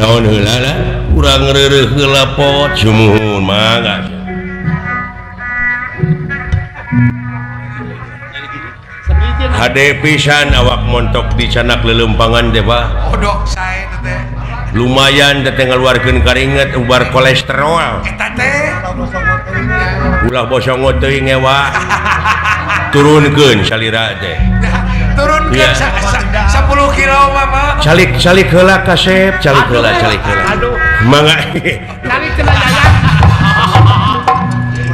naon heula lah urang reureuh heula pot sumuhun mangga hade pisan awak montok di canak lelempangan teh Pak odok sae teh lumayan teh ngaluarkeun keringet ubar kolesterol eta teh ulah bosong teuing ewa turunkeun salira teh turunkeun Ya. 10 kilo mah calik heula kasep calik heula Aduh, mangga kali cenah jajan.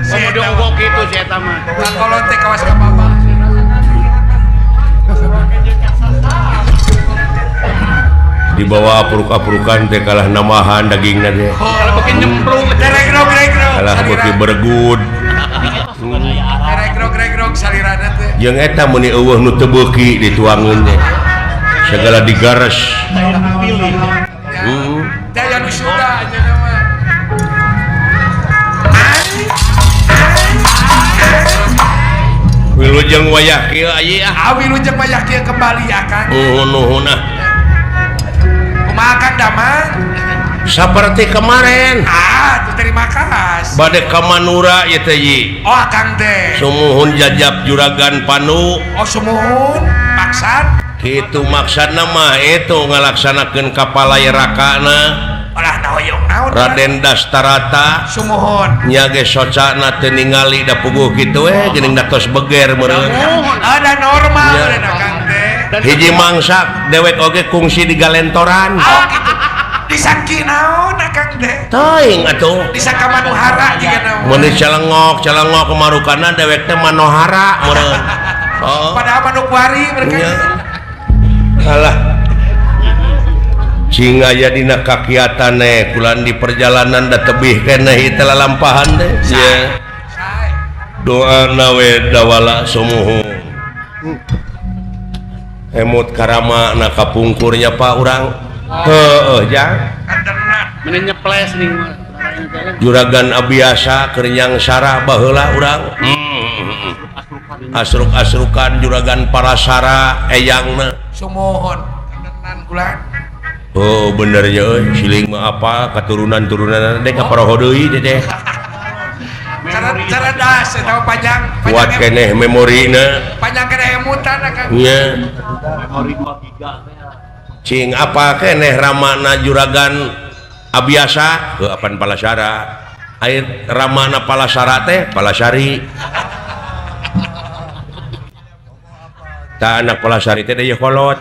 Komodo ogok kitu si eta mah. kolon teh kawas ka baba di bawah apuruk-apurukan teh kalah namahan dagingna teh Kalau bikin nyemplung Gregrog kalah beuki bergud Gregrog salirana teh jeung eta meni eueuh nu teu beuki dituangeun teh segala digares daya nu sudah aja nama wilujeng wayah kieu aya awi lu jeung banyak kieu kembali akan nuhun-nuhunna kumaha kan damang saperti kemarin tuh terima kasih bade ka Manura ieu teh Yi oh akang teh sumuhun jajab juragan Panu oh sumuhun maksad kitu maksudna mah itu ngalaksanakeun kapalai rakana olah naoyong naon Raden Dastarata sumuhun nya ge socana teu ningali da puguh kitu geuning da tos beger meureun ada normal Ya. dan akang teh hiji mangsak dewek oge kungsi di galentoran oh gitu disangki naon akang teh teuing atuh disangka manuhara juga naon mun calengok kemarukana dewek teh manohara meureun oh padahal manukwari mereka nya alah cing aya dina kakiatan kulan di perjalanan da tebih keneh teh lalampahan teh ya Say. doana we dawala sumuhun emut karama na kapungkurnya Pak urang heueuh jang Kanderna Menen nyeples nih mah. juragan abiasa kerenyang sarah baheula urang asruk-asrukan juragan Parasara eyangna sumuhun kandernan kulan oh bener ya euy siling mah apa katurunan-turunan dek kaparoho deui teh cara das eta panjang kuat keneh memorina panjang keneh emutan akang nya Memori 2 giga teh. cing apa keneh ramana juragan abiasa ke apan Palasara air ramana Palasara teh Palasari ta anak Palasari teh deui kolot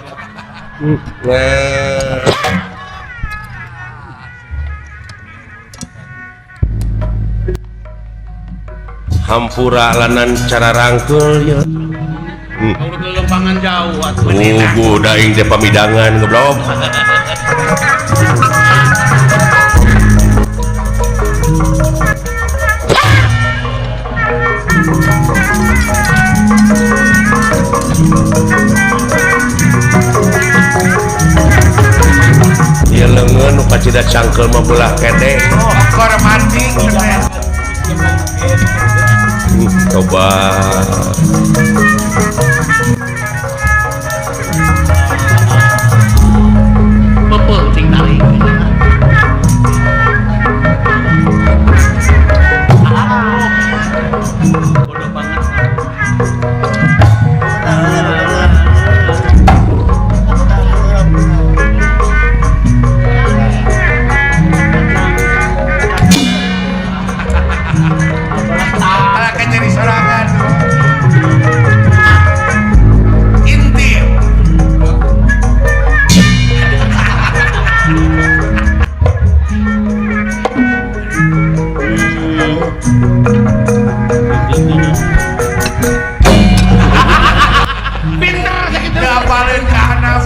hampura lanan cara rangkul ya Urut lelempangan jauh atuh. Ugu daing teh pamidangan goblok ya leungeun nu kacida cangkeul mah belah kedek kor mati teh coba Pepeuh ting tarik. Bodoh banget. ala kan jadi sorangan inti Pinter sakitu. gapaleun ka hanap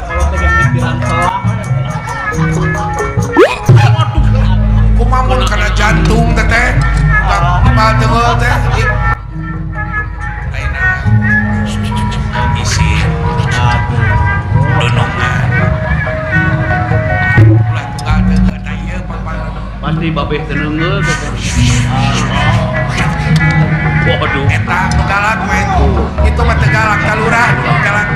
Kalau tegang pikiran salah. kumamun kana jantung teh teh timbal teugel teh ayeuna isi donongan ulah tunggal teu da ieu pangpang Pasti babeh teu neungeul teh. Waduh. eta nu galak we itu mah teu galak kalurah nu galak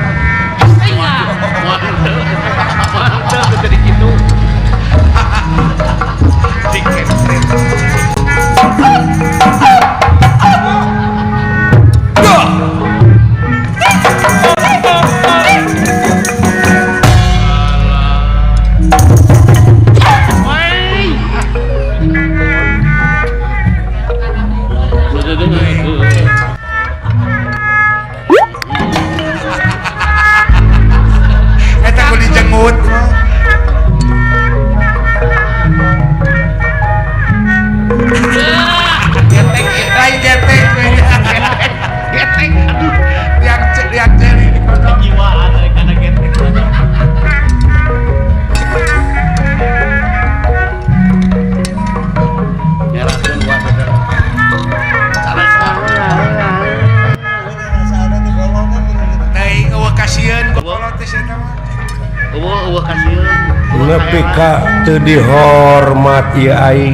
nepi ka teu dihormat ieu aing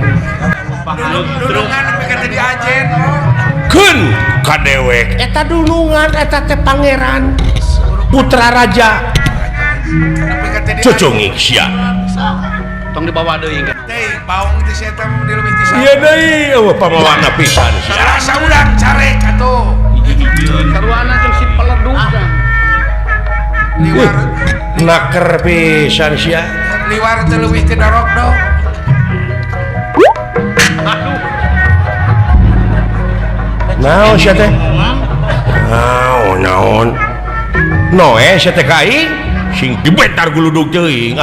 Dulungan nepi ka teu diajen. keun ka dewek eta dulungan eta teh pangeran putra raja Nepi ka teu diajen. cocongik sia Tong dibawa deui kan. Teh baung teh sia teh dileuwih ti sa. ieu deui eueuh pamawana pisan sia Sarasa urang carek atuh. Sarwana jeung si peleduk kan. Liwar naker pisan sia liwar teh leuwih ti dorok do. Aduh. naon sia teh naon noe sia teh ka aing sing dibentar guludug teuing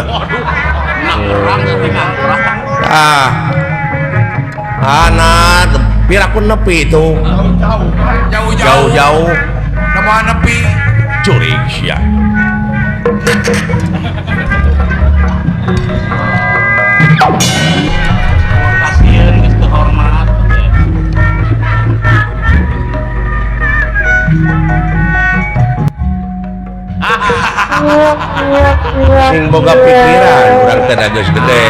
Nak perang tinggal perang. anak pirakun nepi itu jauh-jauh Namoan nepi. curig sia Kasieun geus terhormat. sing boga pikiran urang teh geus gede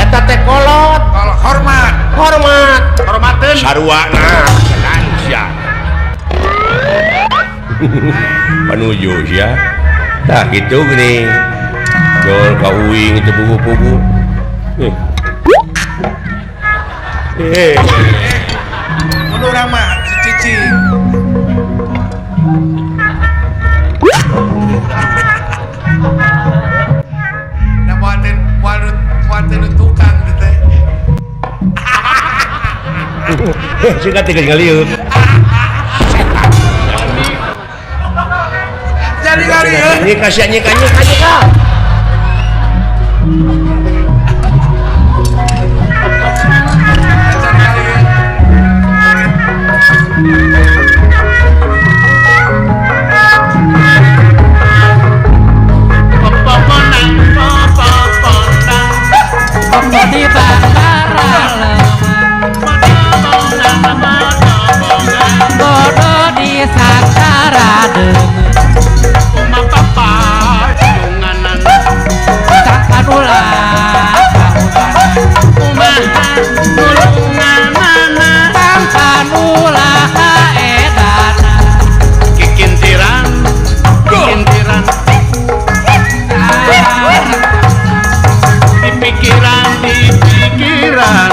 eta teh kolot Kalau hormat. hormat Hormateun. sarwana senang sia panuju sia tah kitu geuning jol ka uing itu pugu-pugu Mun urang mah cicing. Nah muatin tukang gitu teh. singkat tiga ngaliuk Jadi kali ya. nyika sia nyika di bandara bodoh di sangkara sangkanula sangkanula edana Kikintiran. Di pikiran.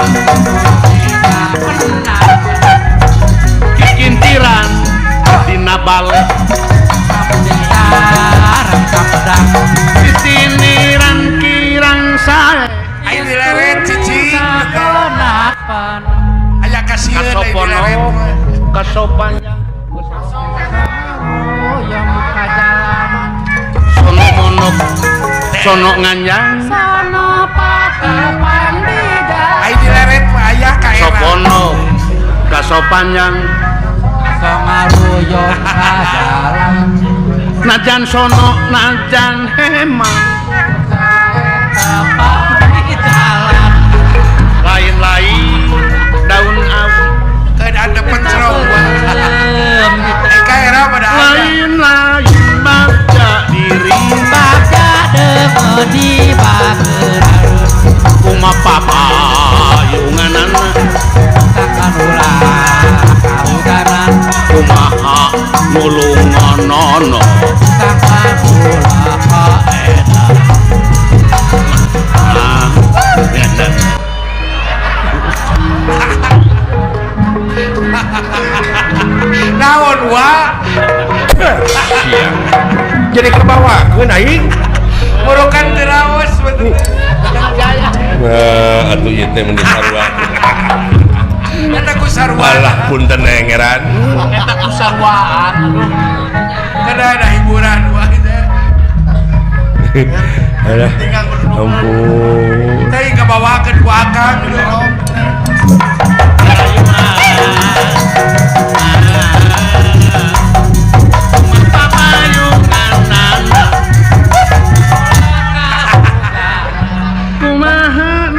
Kikintiran dina balik sarang kapedang di siniran kirang sae Ayo dileret cicing. kenapan Aya kasieun ayo dileret. kasopono kasopan yang muka jalan sono monok sono nganjang sono pakapan di jalan Ayo dileret mah aya ka era. sopono kasopanjang songaruyo ka jalan najan sono najan hemang kapan di jalan lain-lain daun awi Keadaan depan serong. Ka era pada ada. lain-lain baca diri baca demo di bageran kuma papa yunganan sakanula kaudanan kumaha nulungonono sakanula kaedan ah edan Naon wa? sia jadi ke bawah keun aing Murukan terawas betul. atuh ieu teh meni sarua Eta ku sarua. alah punten engeran eta kusarwaan aduh Kada ada hiburan wa teh. alah ampun Teh kabawakeun ku akang gitu.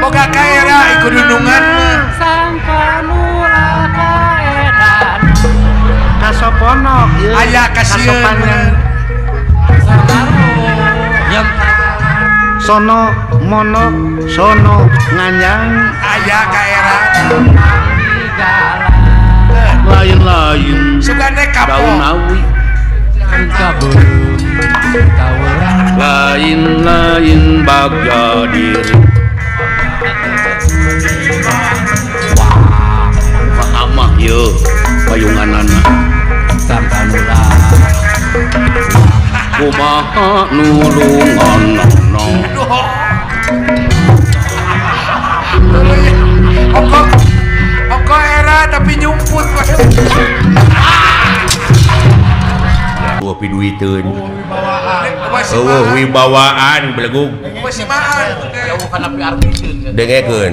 Boga ka era ikut dundungan. sakanula kaedan kasopono Aya kasieun. sangaru yang sono monok sono nganyang Aya ka era lain-lain sugane kapo daun awi lain-lain baga diri Amah yo payunganana kumaha nulunganana Oko era tapi nyumput piduiteun masih wibawaan belegug masih mahal dengekeun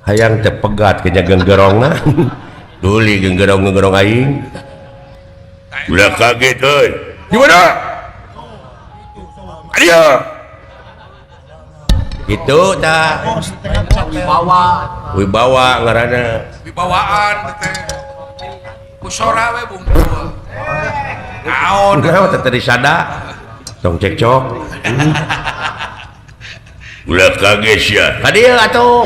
hayang teh pegat ke genggerongna tuli genggerong aing ulah kaget euy gimana ayo gitu dah wibawa ngaranna wibawaan teh kusora we bungkul naon naon teh tadi sada tong cekcok ulah kaget sia hadieu atuh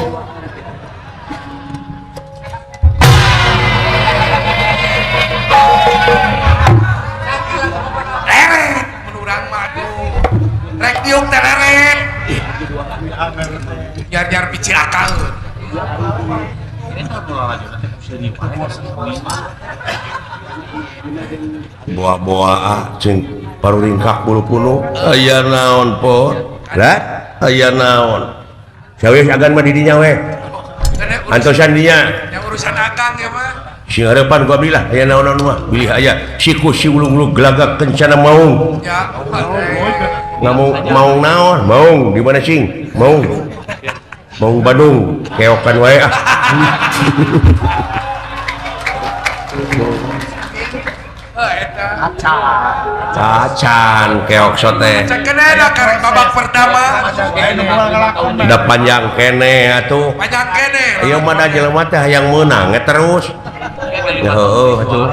leret menurang madu rek diuk teh leret jar bicil akal boa-boa cing paruringkak bulu-bulu aya naon po lah aya naon sawe agan mah di dinya we antosan dinya yang urusan akang ya mah si harapan gua bilah aya naon-naon mah bilih aya siku si ulung-ulung gelagak kencana maung ya ngomong maung naon maung di mana sing maung Bandung keokan wae ah cacan keok sote cek kene dah karek babak pertama udah panjang kene atuh panjang kene ieu mah da jelema teh hayang meunang terus ya heueuh atuh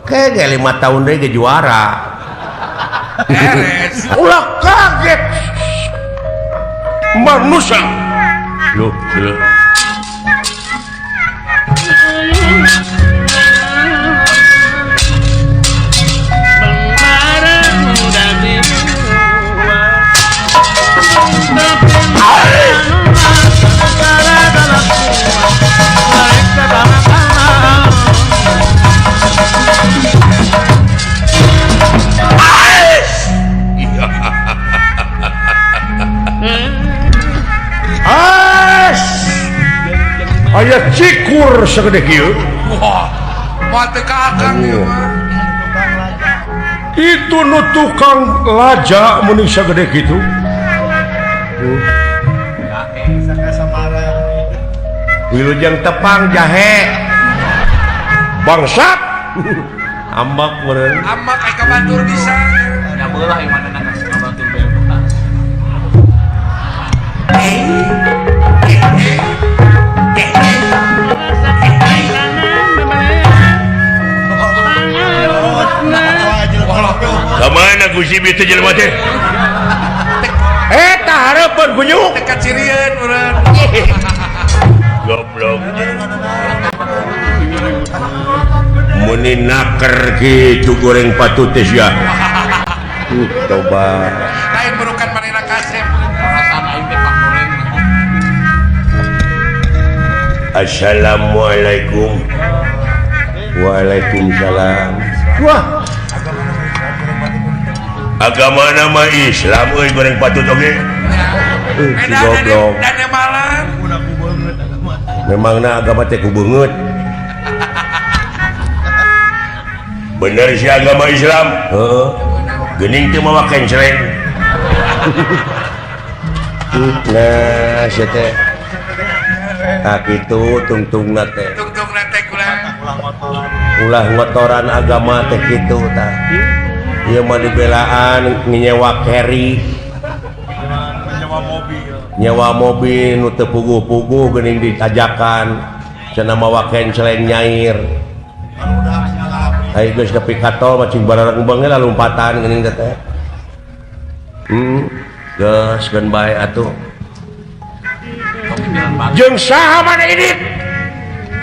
kege 5 tahun deui ge juara beres ulah kaget manusia loh aya cikur sagede kieu wah moal teu ka akang ieu mah itu nu tukang laja meuning sagede kitu wilujeng tepang jahe bangsat ambak meureun amak ai ka batur bisa kamana Gusti teh jelema teh eta hareupeun bunyu dekat cirieun urang goblok muni naker kitu goreng patut teh sia coba lain berukan manehna kasep perasaan aing teh pak goreng assalamualaikum waalaikumsalam wah agama nama Islam euy goreng patut oge si goblok dan malang memangna agama teh ku beungeut bener si agama Islam heeh geuning teu mawa kenceleng nah sia teh kitu tungtungna teh kulang ulah ngotoran agama teh kitu tah ieu mah dibelaan nyewa carry nyewa mobil nu teu puguh-puguh geuning ditajakan cenah mawa kenceleng nyair ayo geus nepi ka tol macing barareng beungnya lompatan geuning teh. Geus keun bae atuh. Jeung saha mana ini?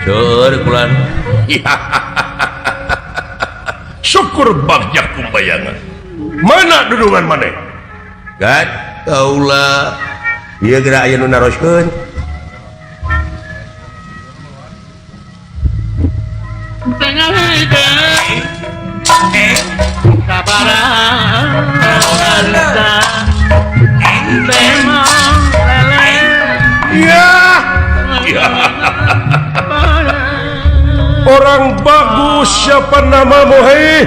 Seueur kulan. Syukur bagja kumbayangan. Mana dudungan maneh? Gan kaula ieu geura aya nu naroskeun. Ya. Orang bagus siapa namamu hei?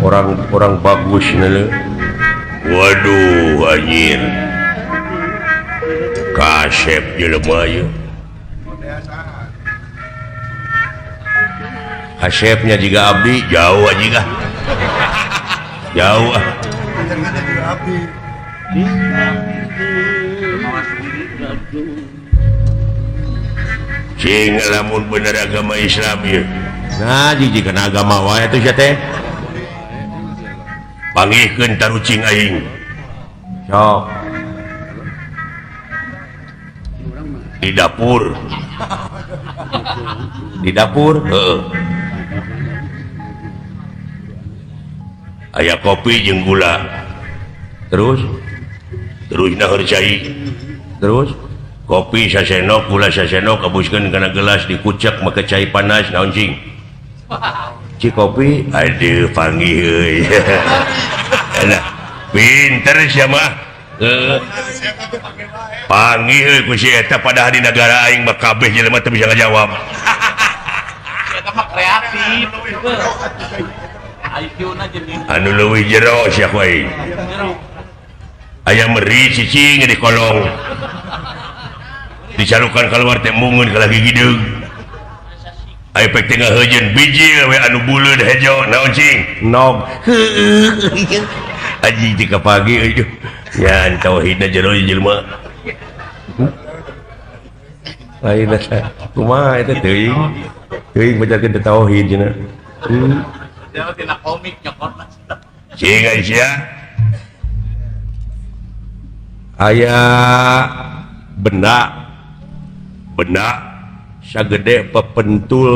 Orang bagus nih. Waduh anjir. Kasep jelema ieu. Kasepnya juga abdi jauh aja. Jauh. Cing lamun bener agama Islam ya. Nah jijikeun agama wae atuh sia teh. Panggihkeun tarucing aing. Sok. Di dapur. Di dapur? Heeh. Aya kopi jeung gula. Terus naheur cai. Terus kopi sasendok, gula sasendok, kabuskeun kana gelas dikucek make cai panas naon cing? Ci kopi, aduh panggih euy. Nah, pinter sia mah. Panggih euy ku si eta padahal di negara aing mah kabeh jelema teu bisa ngajawab. Eta mah kreatif. IQ-na jeung Anu leuwih jero sia ku aing. Aya meri cicing di kolong. Dicalukan keluar teh mungun ka lagi gideung. Aya pek tengah heujeun biji we anu buleud hejo naon cing? Nog. Aji tika pagi euy. Nyan tauhidna jero jelema. Lain teh. Kumaha eta teuing? Teuing bacakeun tauhid cenah. Dia tina komik nyokorna. Cing Aisyah. Aya benda sagede pepentul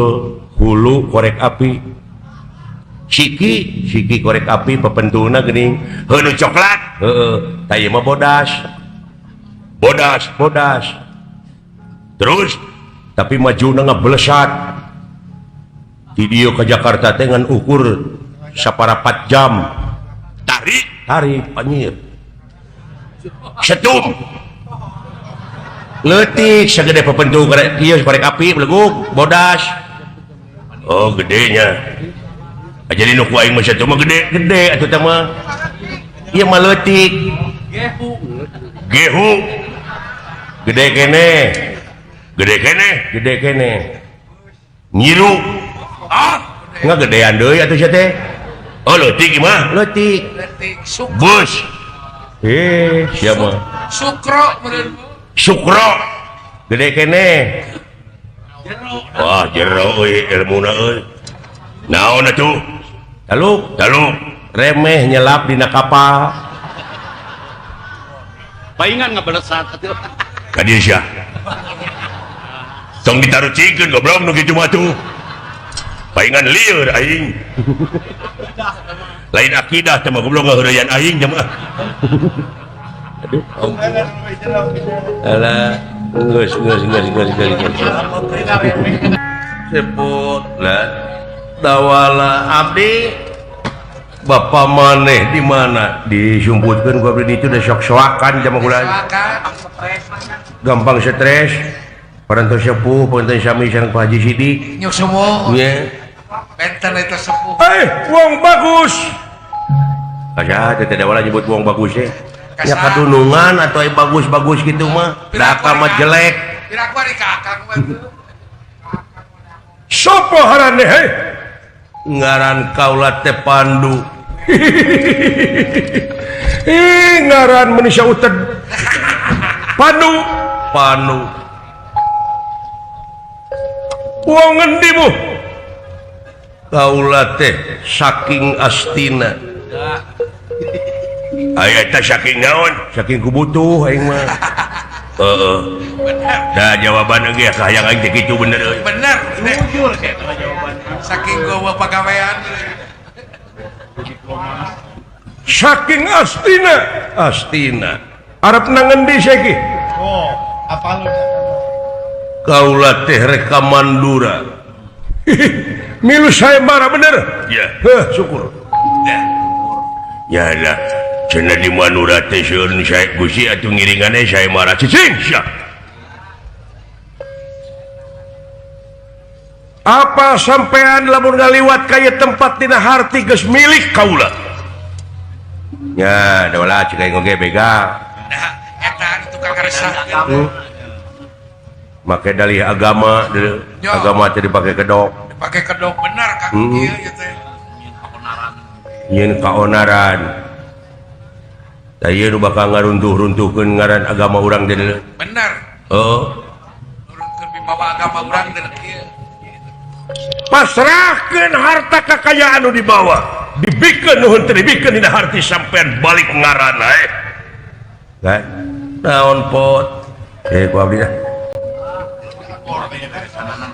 hulu korek api. Siki korek api pepentulna geuning heuh coklat. Heeh, tah ieu mah bodas. Terus tapi majuna ngablesat. Di dieu ka Jakarta teh ngan ukur saparapat jam. Tarik anjir. Setum. Leutik sagede pepentul korek ieu korek api beleguk bodas. Oh gedenya. Jadi nu ku aing mah setum mah gede atuh teh mah. Ieu mah leutik. Gehu. Gede kene. Nyiru. Ngagedean deui atuh sia teh. Oh leutik mah, leutik. Bus. Sia mah. Sukro gede kene. Wah jero euy ilmuna euy. Naon atuh? Taluk remeh nyelap dina kapal. Paingan ngabalesat atuh. Ka dieu sia. Tong ditarucikeun goblok nu kitu mah tuh. Paingan lieur aing. Lain akidah teh mah goblok ngaheureuyan aing jemaah. Aduh, alah, geus. Sebut lah, dawala abdi, bapak maneh di mana? Disumputkeun ku abdi ditu da sok-soakan jama ulah. Gampang stres. Parantos sepuh, parantos sami sareng Pak Haji Sidik. Nyuk semua. Nya. Benten itu sepuh. Wong bagus. Asa teh dawala nyebut wong bagus teh. Ya kadunungan atau bagus-bagus gitu mah daka mah jelek Piraku ari kakang mah sopo harane he ngaran kaula teh Pandu. Ngaran manusia uted Pandu Wong ngendimu kaula teh saking Astina aya teh saking naon saking kubutuh aing mah dah jawaban ge hayang aing teh kitu bener euy bener deh. Jujur kayak itu jawabannya. Saking gua pagawean saking Astina arep nang endi saiki kaula teh reka Mandura milu saya marah bener ya syukur ya lah cenah di Mandura teh sieun saya Gusti atuh ngiringane saya marah cicing sia apa sampean lamun ngaliwat kaya tempat dina harti geus milik kaula ya da ulah cek aing oge begal nah eta tukang resah make dalih agama Yo. agama teh dipake kedok pakai kedok bener Kang ieu teh nyeun kaonaran da ieu nu bakal ngaruntuh-runtuhkeun ngaran agama urang teh bener turunkeun wibawa agama urang teh kieu pasrahkeun harta kakayaan nu dibawa dibikeun nuhun teu dibikeun dina harti sampean balik ngaranna kan naon pot ku abdi dah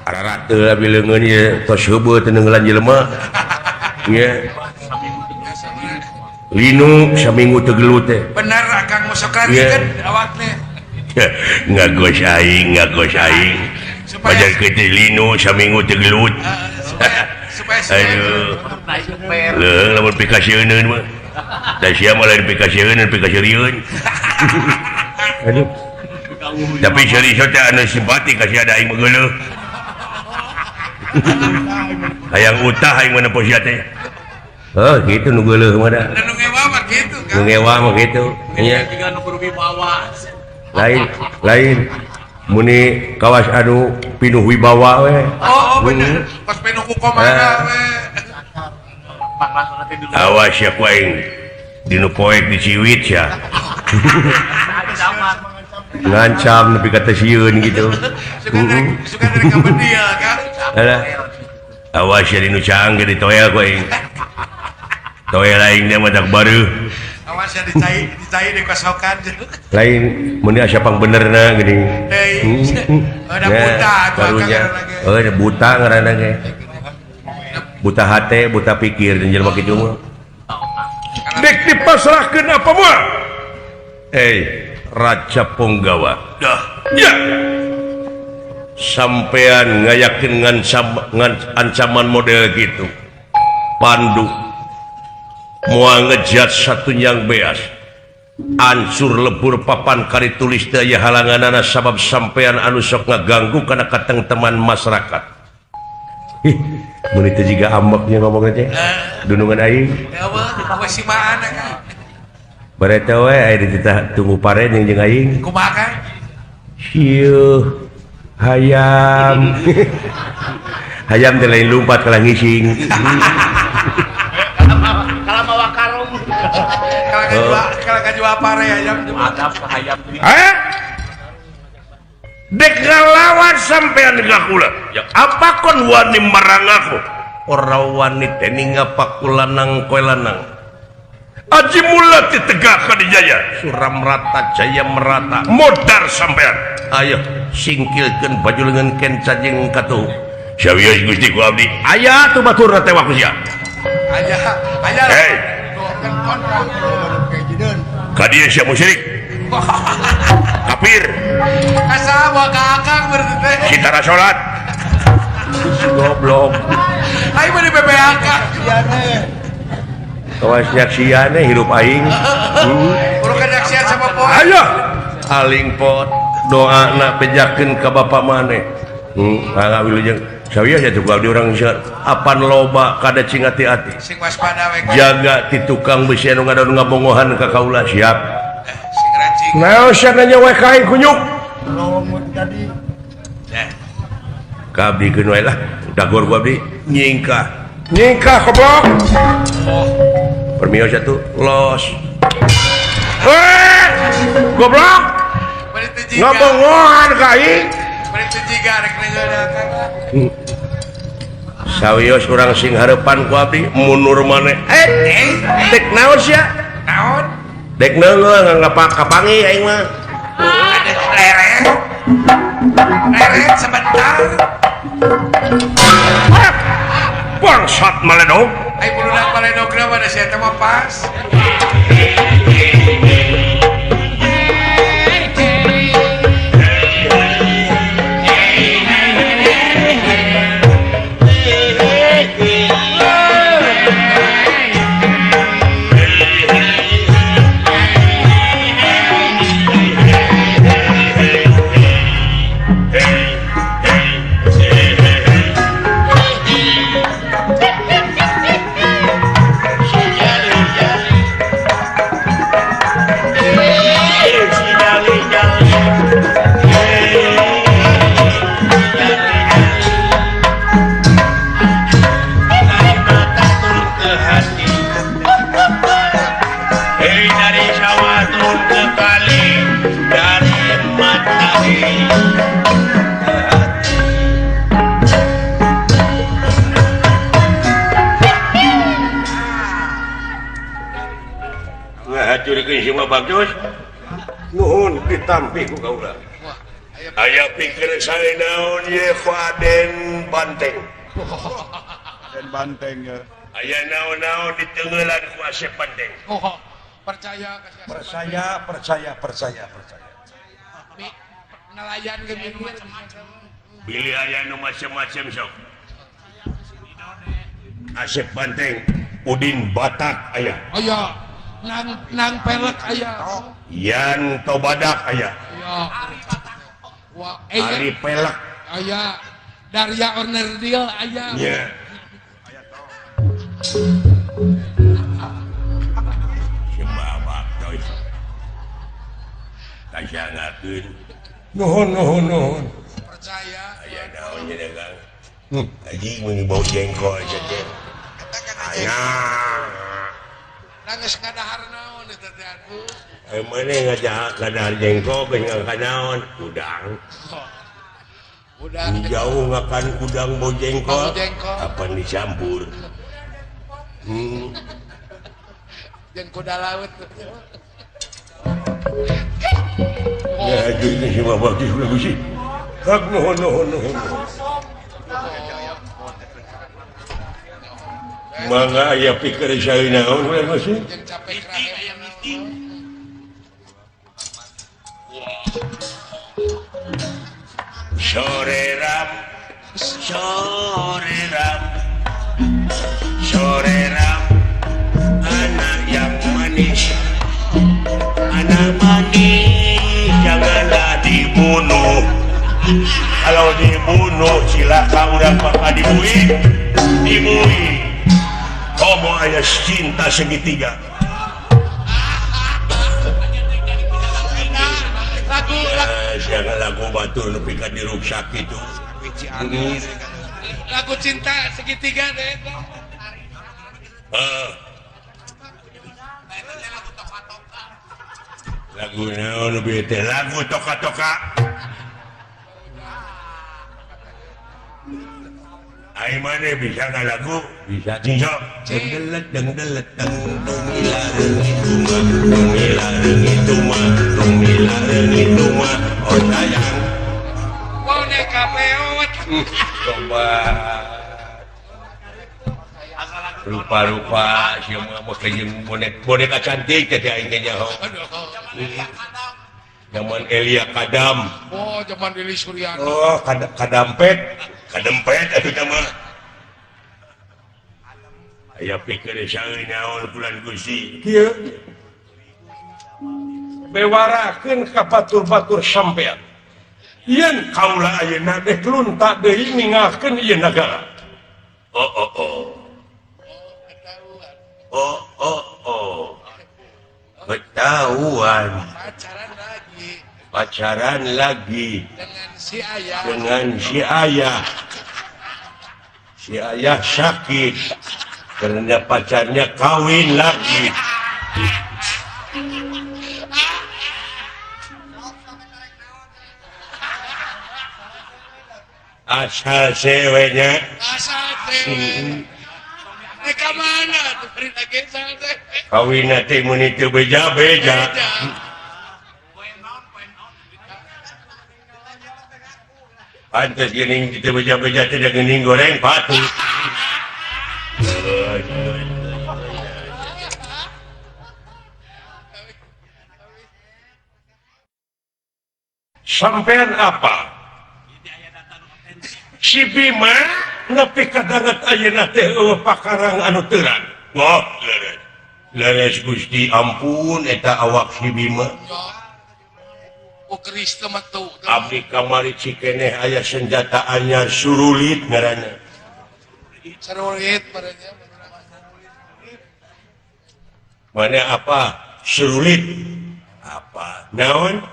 ararat teu abi leungeun ieu tos heubeut teu neunggelan jelema nya linu saminggu teu gelut teh bener Kang masuk lagi Iya. kan awak teh ngagos aing Supaya- pajar kita linu saminggu teu gelut supaya aduh Nah, super. leung lamun pikasieun mah da sia mah lain pikasieun pikasieun aduh tapi serius teh anu simpati kasih ada aing meuleul hayang utah aing mana pos teh gitu nu geuleuh mah da dan nu ngewa mah gitu nu Kang ngewa mah gitu nya Jika nu kudu wibawa. lain muni kawas anu pinuh wibawa we oh bener pas penuh ku komanda we Pak langsung nanti dulu. awas ya ku aing dinu poek di Ciwit ya Ada zaman. ngancam nepi ka teh sieun gitu suka dari kapan dia Kang alah awas ya dinu caang ge ditoel ku aing toel aing teh mah dak bareuh awas ya dicai di kosokan lain meni asa pang benerna geuning deui ada buta tuh barunya Kang ada buta ngaranna ge buta hate buta pikir dan jelema kitu mah dek dipasrahkeun apa mah Raja Punggawa dah ya sampean ngayakin ngan ancaman model gitu Pandu moal ngejat satu yang beas ancur lebur papan kari tulis daya halanganana sabab sampean anu sok ngaganggu kana katengteman masyarakat menit juga ambaknya ngomongnya teh dunungan aing ya Allah wes simaan Kang bareta we aya dititah tunggu paren jeung aing kumaha Kang sieuh hayam hayam teh lain lumpat kalah ngising Kalau mau karung. kalau jual pare aja Ada hayam ini. dek ngalawan sampean gakula ya apa kon wani marang aku ora wani teh ningapakulanang koe lanang aji mula ditegakkan di jaya suram rata jaya merata modar sampean ayo singkilkeun baju lengan kenca jeung katuh sawios Gusti ku abdi aya tuh baturna teh waku sia aja hei kadieu sia musyrik kafir asa bawa ke Akang berarti teh kita salat goblok ayo mah di BPAK kawas nyaksiannya hirup aing urang kanyaksian sama poe ayo aling pot doa nak pejakeun ka bapa maneh ngangga wilujeng sawios atuh ku abdi urang apan loba kada cing ati-ati sing waspada we jaga ti tukang besi anu ngadon ngabongohan ka kaula siap sing rancing naon sananya we ka aing kunyuk ka abdi keun wae lah dagor ku abdi nyingkah goblok permios atuh los goblok bari teu jiga ngabongohan ka aing bari teu jiga rek nengeun Akang sawios urang sing harepan ku abdi mundur maneh dek naon sia naon dek naon kapangi aing mah ada leret sebentar bangsat maledog ai budak baledogna mana sia teh mah pas ngahacurikeun si mah bagus nuhun ditampi ku kaula aya pikir saya naon ye Faden Banteng Dan banteng ya. aya naon-naon ditengeulan ku Asep Banteng percaya nelayan ke pilih aya nu macem-macem sok Asep Banteng Udin Batak aya aya nang pelek aya Yan Tobadak aya wah Ari Pelek aya Darya Ornerdil aya nya Simbabak toy kajangakeun nuhun percaya aya naon nya dagang anjing mun bau jengkol aja teh aya nangis ngadahar naon eta teh atuh mana ngadahar jengkol geus ngakanaon udang udah jauh ngakan udang bau jengkol Bau jengkol. apa dicampur jeung kuda laut ya aduh ini si bapak di sebelah sih hak nuhun mangga aya pikir saya naon we masih jeung capek rahe sore ram anak yang manis janganlah dibunuh kalau dibunuh silakan urang bakal dibui homo aya cinta segitiga jangan lagu batur nepi ka diruksak itu lagu cinta segitiga deh lagu naon lebih teh lagu toka-toka ai mana bisa nggak lagu bisa cincok dengdelet deng milareng itu mah oh sayang boneka peot coba rupa-rupa siapa mau kejeng boneka cantik tadi aing teh nyaho zaman Elia Kadam oh zaman Dili Suryani oh kadempet atuh nama aya pikir saeuy naon bulan Gusti kieu bewarakeun ka batur-batur sampean yen kaula ayeuna teh lunta deui ninggalkeun ieu nagara ketahuan pacaran lagi dengan si ayah sakit karena pacarnya kawin lagi asal ceweknya teh. Mereka mana tuh cerita gesal teh? Kawin teh mun itu beja-beja. Pantes geuning itu beja-beja teh da geuning goreng patu. Sampean apa? Si Bima nepi kadanget ayeuna teh eueuh pakarang anu terang. Wah, leres. Leres Gusti, ampun eta awak si Bima. Keris teh mah tuh. Abdi kamari cikeneh aya senjata anyar surulit ngaranna. Sarulit padanya. Mana apa? Surulit. Apa? Naon?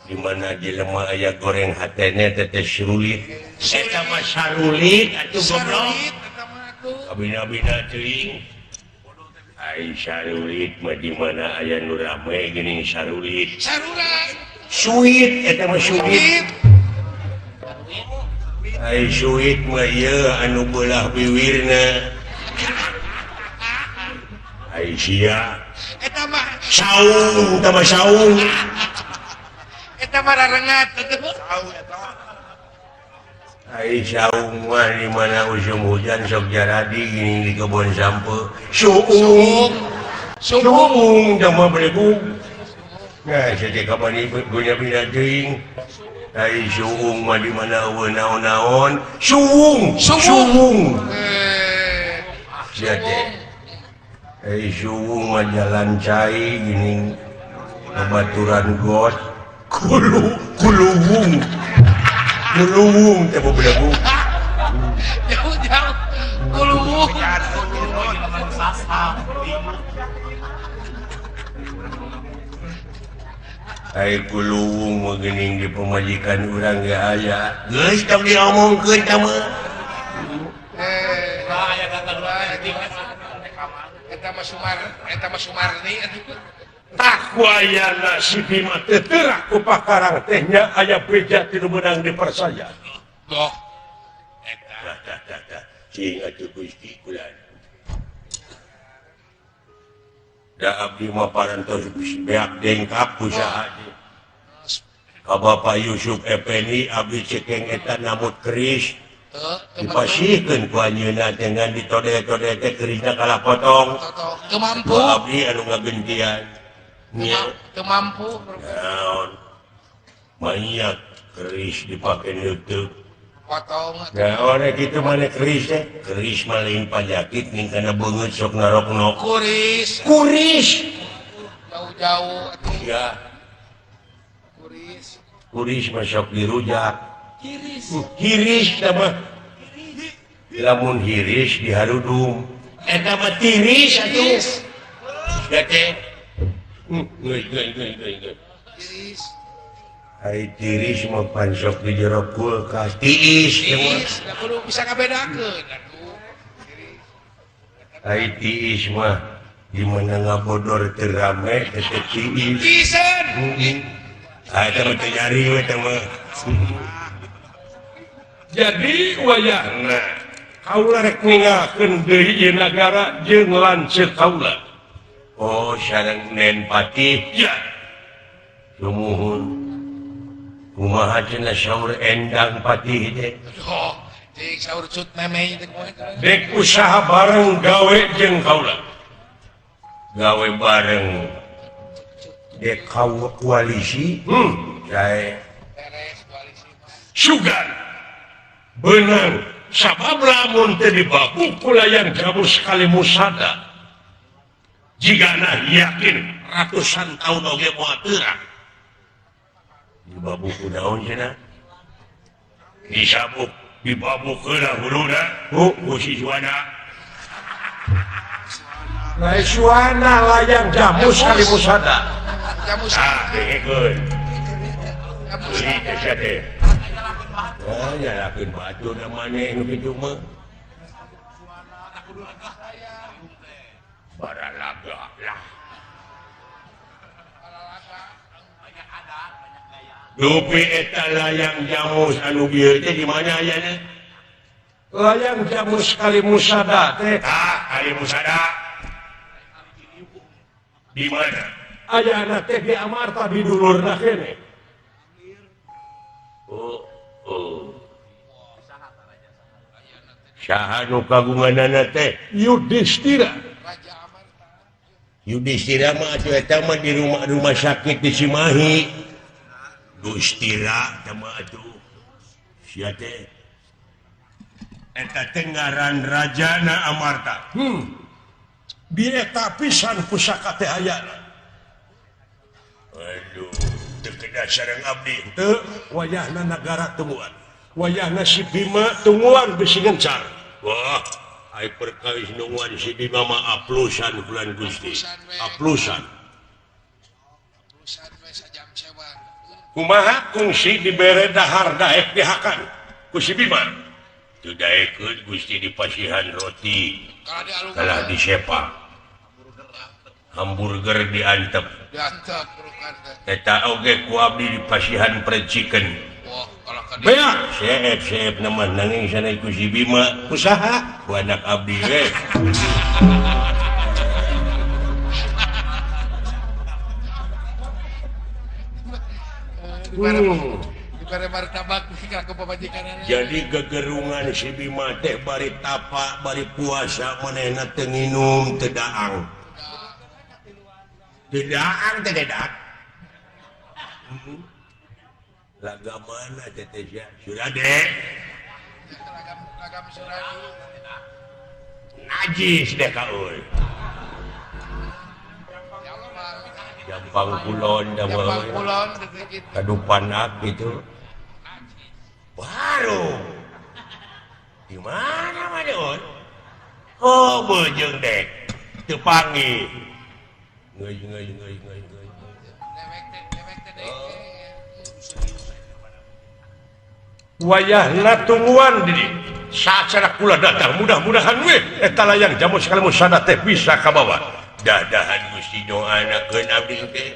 Di mana jelema aya goreng hatene teteh surulit. Eta mah sarulit atuh goblok. Abina-bina teuing. Ai sarulit mah di mana aya nu rame geuning sarulit. Sarurat. Suit eta mah suit. Ai suit mah ieu anu beulah bibirna. Ai sia. Eta mah Saung, eta mah saung. eta mah rarengat atuh. Ai saung mah di mana usum hujan sok jaradi gini di kebun sampe. Suung. Suung sama belegu. Nah, jadi kapan ini punya bina teuing. Ai suung mah di mana eueuh naon-naon. Suung. Sia teh. Ai suung mah jalan cai gini. Babaturan got. Kuluwung teh belegu. Jauh-jauh. Kuluwung. Ai kuluwung mah geuning di pemajikan urang ge aya. Geus tong diomongkeun tah mah. Eta mah Sumarni atuh. Takwayana si Bima teu teurak ku pakarang teh nya aya beja tilu meunang dipersaya. Doh. Tah. Cing atuh Gusti kulan. Da abdi mah parantos beak dengkap usaha ieu. Ka Bapak Yusuf Effendi abdi cekeng eta namut keris. Dipasihkeun ku anjeunna dengan ditode-tode teh kerisna kalah potong. Teu mampu. Ku abdi anu ngagentian. Nya Teu mampu. naon? Banyak keris dipake neuteuk. Potong. Naon kitu maneh keris teh? Keris mah lain panyakit ning kana beungeut sok narokno. Kuris. Jauh-jauh atuh. Ya, Kuris. kuris mah sok dirujak. Hiris tah mah. Lamun hiris diharudung. Eta mah tiris atuh. Ya teh. Geus. Kuris. Ai tiris mah pan sok di jero kulkas. Tiis teh mah. Da kudu bisa ngabedakeun atuh. Ai tiis mah di mana ngabodor teu rame eta tiis. Pisen. Eta mah teu nyari we teh mah. Jadi wayahna kaula rek ningalkeun deui ieu nagara jeung lanceuk kaula. Oh, sareng Nen Patih. Ya. Sumuhun. Kumaha cenah saur endang Patih teh? Oh, ting saur cut memei teh koe. Dek usaha bareng gawe jeung kaula. Gawe bareng. Dek koalisi. Sae Beres koalisi. sugan. Benang. Sabab lamun teu dibabuk kulayan kamu sekali musada. Jigana yakin ratusan tahun oge moal teurang. Dibabuk kunaon cenah? Disabuk dibabuk heula huluna. Ku si Juana. Lai Juana layang jamu sekali musada. Jamu Dengekeun. jamu Ini teh sia teh. Nyalakeun batu na maneh nu kitu mah. Baralaga lah. Dupi eta layang jamus anu bieu teh di mana ayana? layang jamu sekali musada teh. Kali musada. Di mana? Ayana teh di Amarta di dulurna kene. Saha nu kagunganana teh? Yudhistira. Yudhistira mah atuh eta mah di rumah sakit di Cimahi. Yudhistira mah atuh. Sia teh. Eta teh ngaran rajana Amarta. Dia eta pisan pusaka teh ayana. Aduh, teu kena sareng abdi. Teu wayahna nagara tungguan. Wayahna si Bima tungguan bisi ngencar. Wah, ai perkawis nungguan si Bima mah aplusan bulan Gusti. Aplusan. Kumaha kungsi dibere dahar daek dihakan ku si Bima. Teu daekeun Gusti dipasihan roti. Kalah disepak. Hamburger diantep. Eta oge ku abdi dipasihan percikeun. Beak, seep nama nanging sana ku si Bima usaha ku anak abdi we. Jadi gegerungan si Bima teh bari tapa bari puasa manehna teu nginum teu daang. Teu daang teh dedak. Laga mana tetesya? Sudah dek. Najis deh kau. Jampang kulon dah bawa. Kadupanak gitu. Baru. Di mana Madon? Oh bojong dek. Tepangi. Ngai. Wayahna tungguan di saat sana kula datang mudah-mudahan we eta layang jamu sekali musada teh bisa kabawa dadahan Gusti doanakeun abdi teh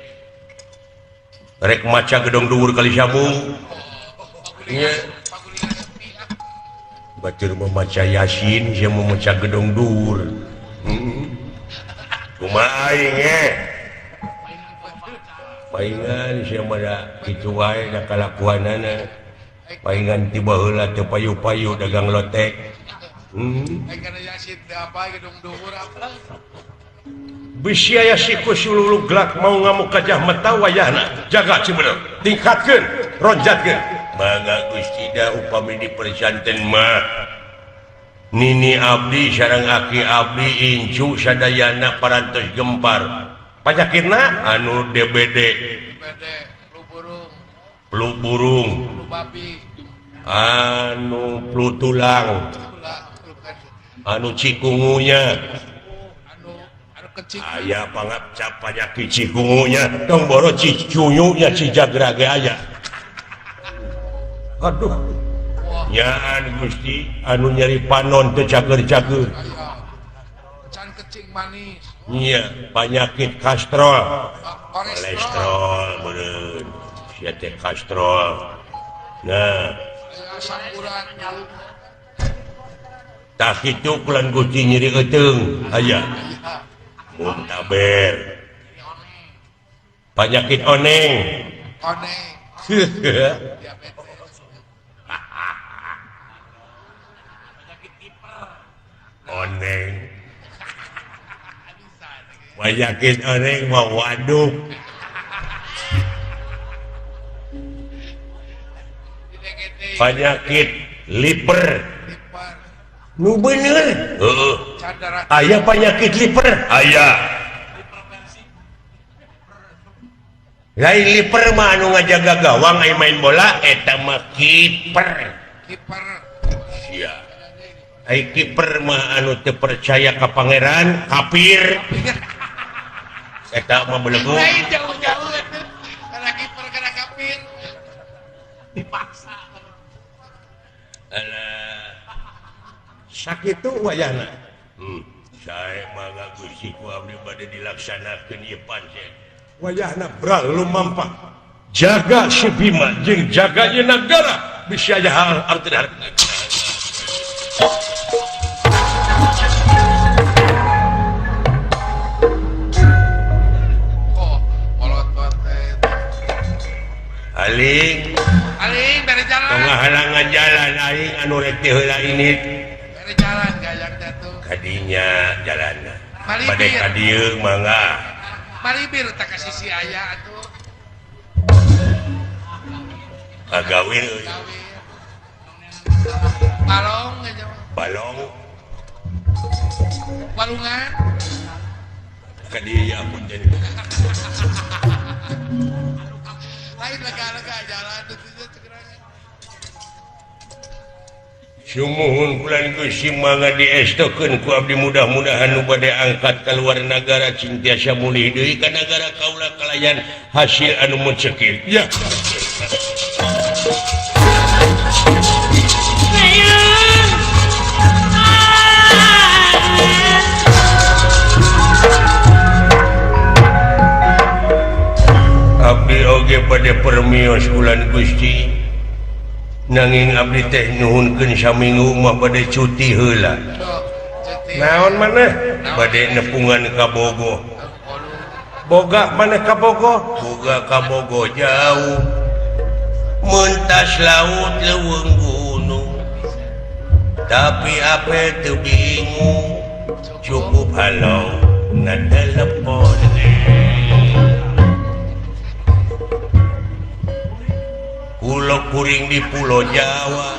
rek maca gedong dhuwur kali jamu nya batur memaca Yasin sia memaca gedong dhuwur kumaha aing paingan sia mah kitu wae da kalakuanana. Paingan tiba heula teu payu-payu dagang lotek. Bisi aya siku sululu glak mau ngamuk kajah mata wayahna. Jaga cibener. Tingkatkeun, ronjatkeun. Mangga Gusti da upami dipercanten mah. Nini abdi sareng aki abdi incu sadayana parantos gempar. Panyakitna anu DBD. Flu burung, anu flu tulang, anu cikungunya, aya pangap penyakit cikungunya, dong boro cicuyunya cijagrage aya. Aduh, nyaan Gusti, anu nyeri panon teu cager-cager. Iya, penyakit kolesterol, beureun. Ya teh kastrol. Nah, tak itu kulan Gusti nyeri euteung aya. Muntaber. Penyakit oneng. Oneng. Penyakit oneng mah waduk. Penyakit liver. Nu bener. Aya penyakit liver. Aya. Lain liver mah anu ngajaga gawang ai main bola eta mah kiper. Sia. Ai kiper mah anu teu percaya ka pangeran, kafir. Eta mah belegu. Lain jauh-jauh kana kiper kana kafir. Dipaksa. Alah sakitu wayahna. Sae mangga Gusti ku abdi bade dilaksanakeun ieu pancen. Wayahna bral lumampah. Jaga si Bima jeung jaga ieu nagara bisa aya hal arti Oh, molot teh. Aling Aling dari jalan. tengah halangan jalan aing anu rek teh heula ini Dari jalan gayang teh tuh. kadinya jalanna. Malibir. Bade ka dieu mangga. Malibir tak ka sisi aya atuh. Agawe euy. Gawe. Balong aja. Balong Walungan. ka dieu ya ampun jadi. Lain lega-lega jalan itu cegeranya. Sumuhun kulan Gusti mangga diestokeun ku abdi mudah-mudahan nu bade angkat ka luar nagara cintiasa mulih deui ka nagara kaula kalayan hasil anu muncekir. Ya. Abdi oge pada permios kulan Gusti nanging abdi teh nuhunkeun saminggu mah bade cuti heula. Cuti. Naon maneh bade nepungan ka Bogo. Boga maneh ka Bogo? Boga ka Bogo jauh. Mentas laut leuweung gunung. Tapi ape teu bingung. Cukup halau na telepon. Pulau kuring di Pulau Jawa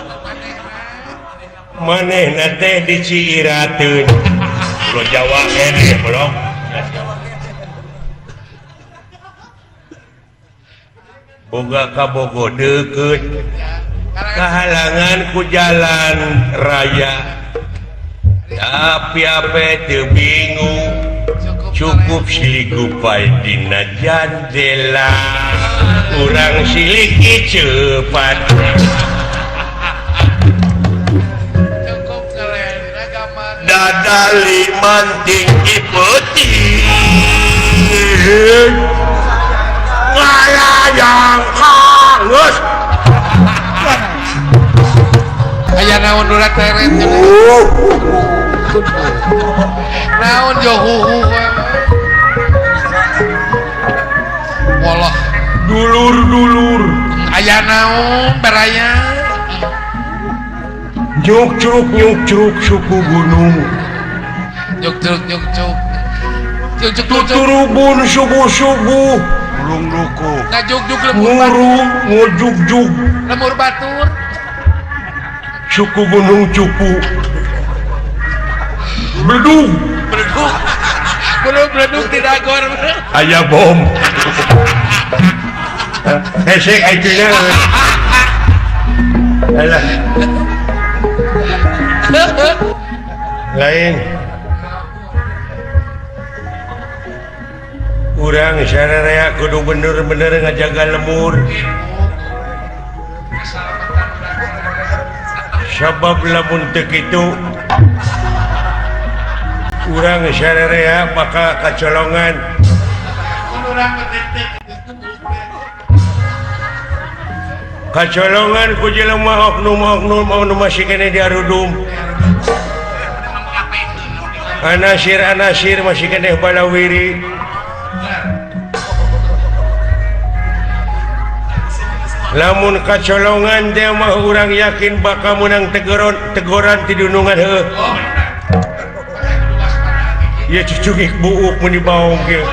manehna teh di Ciirateun Pulau Jawa ini belum boga ka Bogo deukeut kahalangan ku jalan raya tapi ape teu bingung cukup siligupai dina jandela kurang siliki cepat Cukup keren agama. dadali manting ipeti ngalayang hangus Aya naon nu teret. Naon jo huhu. Walah dulur aya naon beraya. nyuk-curuk suku gunung Juk juk juk juk. Juk juk juk. tuturubun subuh-subuh Ulung luku. Ngajuk-juk lemur batur. ngurung ngojug-jug Lemur batur. suku gunung cupu bedug Beleduk. Beleduk tidak gor. aya bom hesek ayeuna alah lain urang sararea kudu bener-bener ngajaga lemur sabab lamun teu kitu urang sararea bakal kacolongan kacolongan ku jelema oknum-oknum anu masih kene diarudum anasir masih kene balawiri lamun kacolongan dia mah urang yakin bakal menang teguran ti dunungan heuh ya cucuk buuk mun dibaong kieu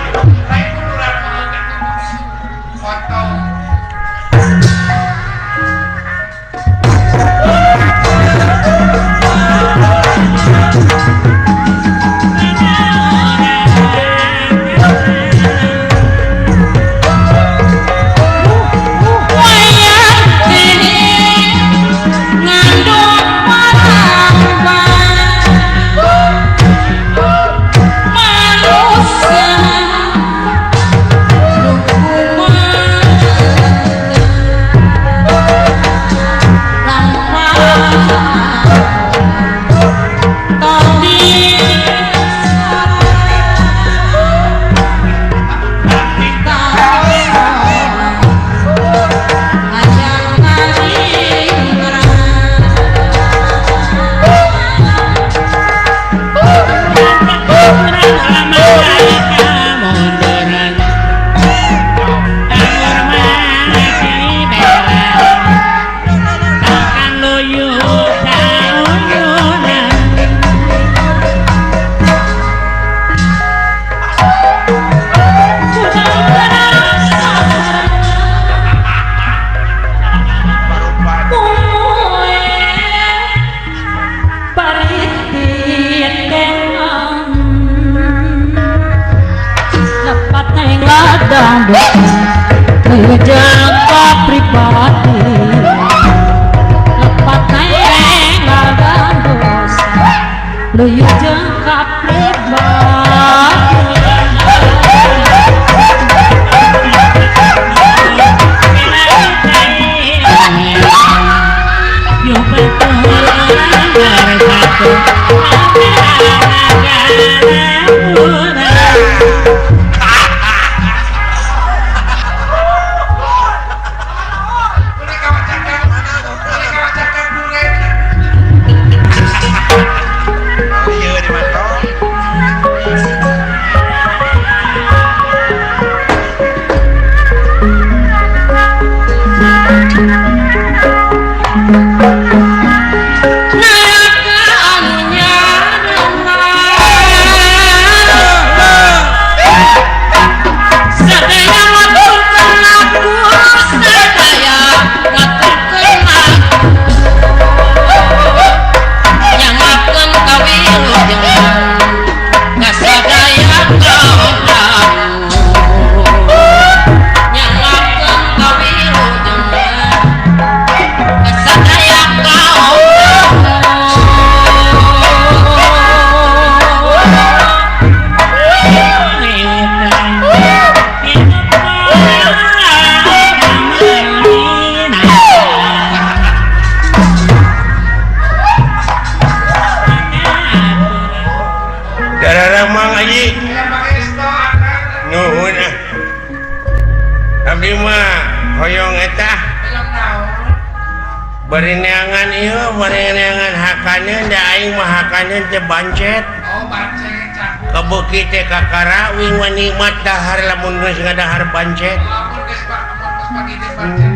Bereneangan ieu bereneangan hakana da aing mah hakana teh bancet. Oh, bancet cakup. Kabeuki teh kakara wing nikmat dahar lamun geus ngadahar bancet. Lamun geus pagi teh bancet.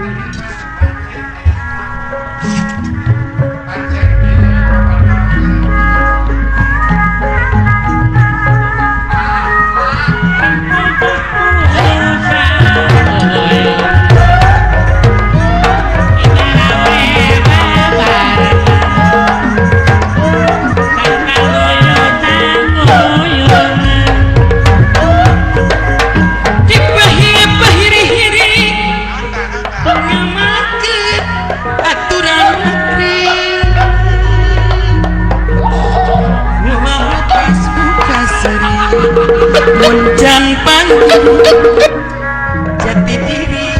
Muncan panggung jati diri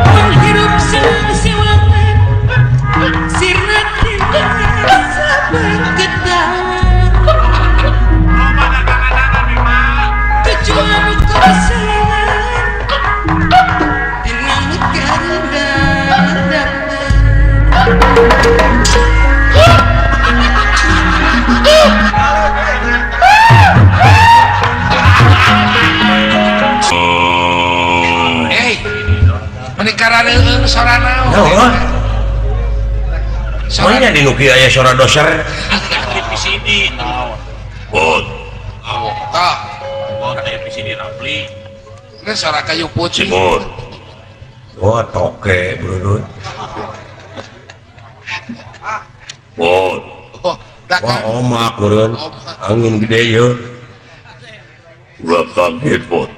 menghirup sewangan sirna tinggal sampai gedang tujuan kosan dengan negara datang. Menikara leung sora naon? Naon? Soalnya di nuki aya sora doser. PCD Bot. Tah, buat kayak PCD Rapli ini sora kayu putih. Bot. Wah, toke, bro. Bot. Oh, dak Wah, omak, bro. Angin gede ya. Gua kaget, bot.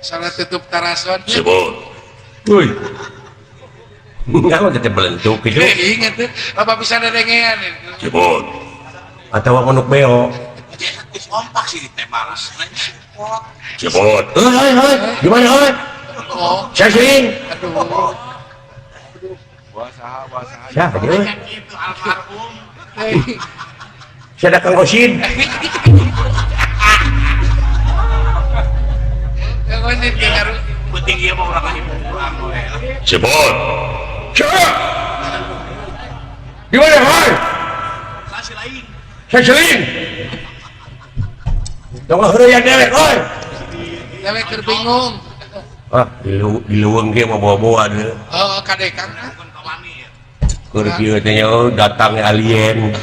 salah tutup tarason. Bot. Woi. Enggak mau tetep belentuk gitu. Ingat tuh, apa bisa dedengean itu. Bot. Atau manuk beo. kompak sih di Temaras Cepot. Gimana, oi? Oh, Saya sering. aduh. Siapa dia? itu almarhum Saya ada Kang Kosin. Yang ini tinggal penting dia mau orang Cepot. Siapa? Gimana, oi? kasih lain Saya sering. Tunggu heureuyang dewek, oi. dewek keur bingung. Di luweng ge mah bawa-bawa deh. Oh, kadekang. bukan kawani ya Keur kieu teh datang alien.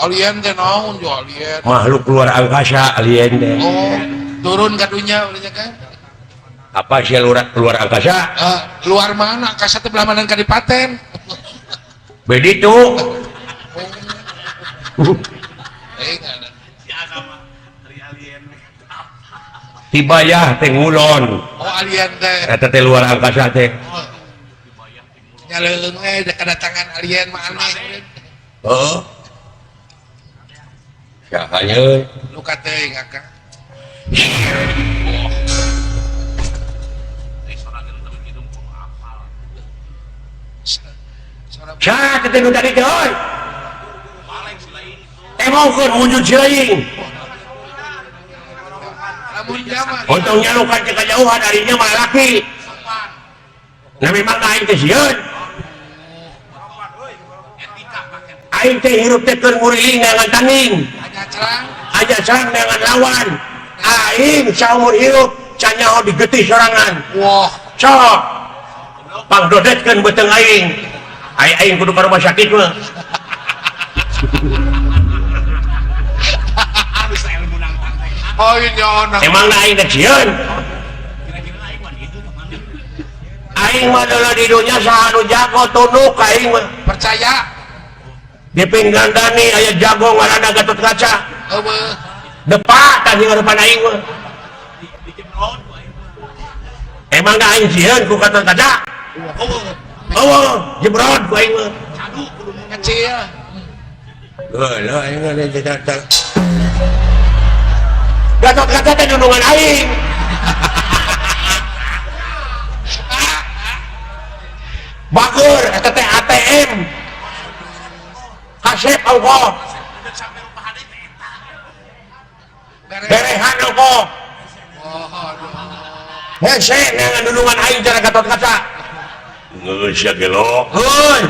Alien teh naon jo alien? Makhluk luar angkasa alien teh. Oh, turun ke dunia urangnya kan? Apa sih luar angkasa? Luar mana? Angkasa teh belah mana Kadipaten? Bedi tuh. Enggak ada. si agama dari alien Tiba ya teh ngulon. Oh, alien teh. Eta teh luar angkasa teh. Nyaleung we kedatangan alien mah aneh. Heeh. Ya hanya Luka teuing akang. dari seorang yang lebih hidung pun hafal Syarat itu nu tadi teh euy. Paling si lain. Emokeun wujud sieuing. Lamun jaman. Untuk nyalukan ke kejauhan harinya mah laki. Nah memang aing teh sieun. Etika pakai. Aing teh hirup teh keur nguriling dengan tanging. Hanya cerang. Aja serang dengan lawan. Aing saumur hirup can nyaho digetih sorangan. Wah. Sok. Pangdodetkeun beuteung aing. Aing kudu ka rumah sakit mah. Harus saya menang teh. Oh ini orang. Emang aing teh sieun. Kira-kira aing mah gitu mana? Aing mah adalah di dunia sahanu jago tunduk aing mah. Percaya. Di pinggan Dani aya jago ngaranna Gatotkaca. Eueuh. Depa tadi ngarepan aing mah. Di Jemron ku aing. Emang da aing sieun ku Gatotkaca. Oh, jebrod ku aing mah. Cadu kudu mun Kecil. Lah aing ada jajak. Gatotkaca teh nunungan aing. Bager eta teh ATM. Kasep ongkoh. udah sampai rumah hade teh eta. Berehan ongkoh. Oh, aduh. Hese dengan nunungan aing cara Gatotkaca. Geus ya gelok. Heuy.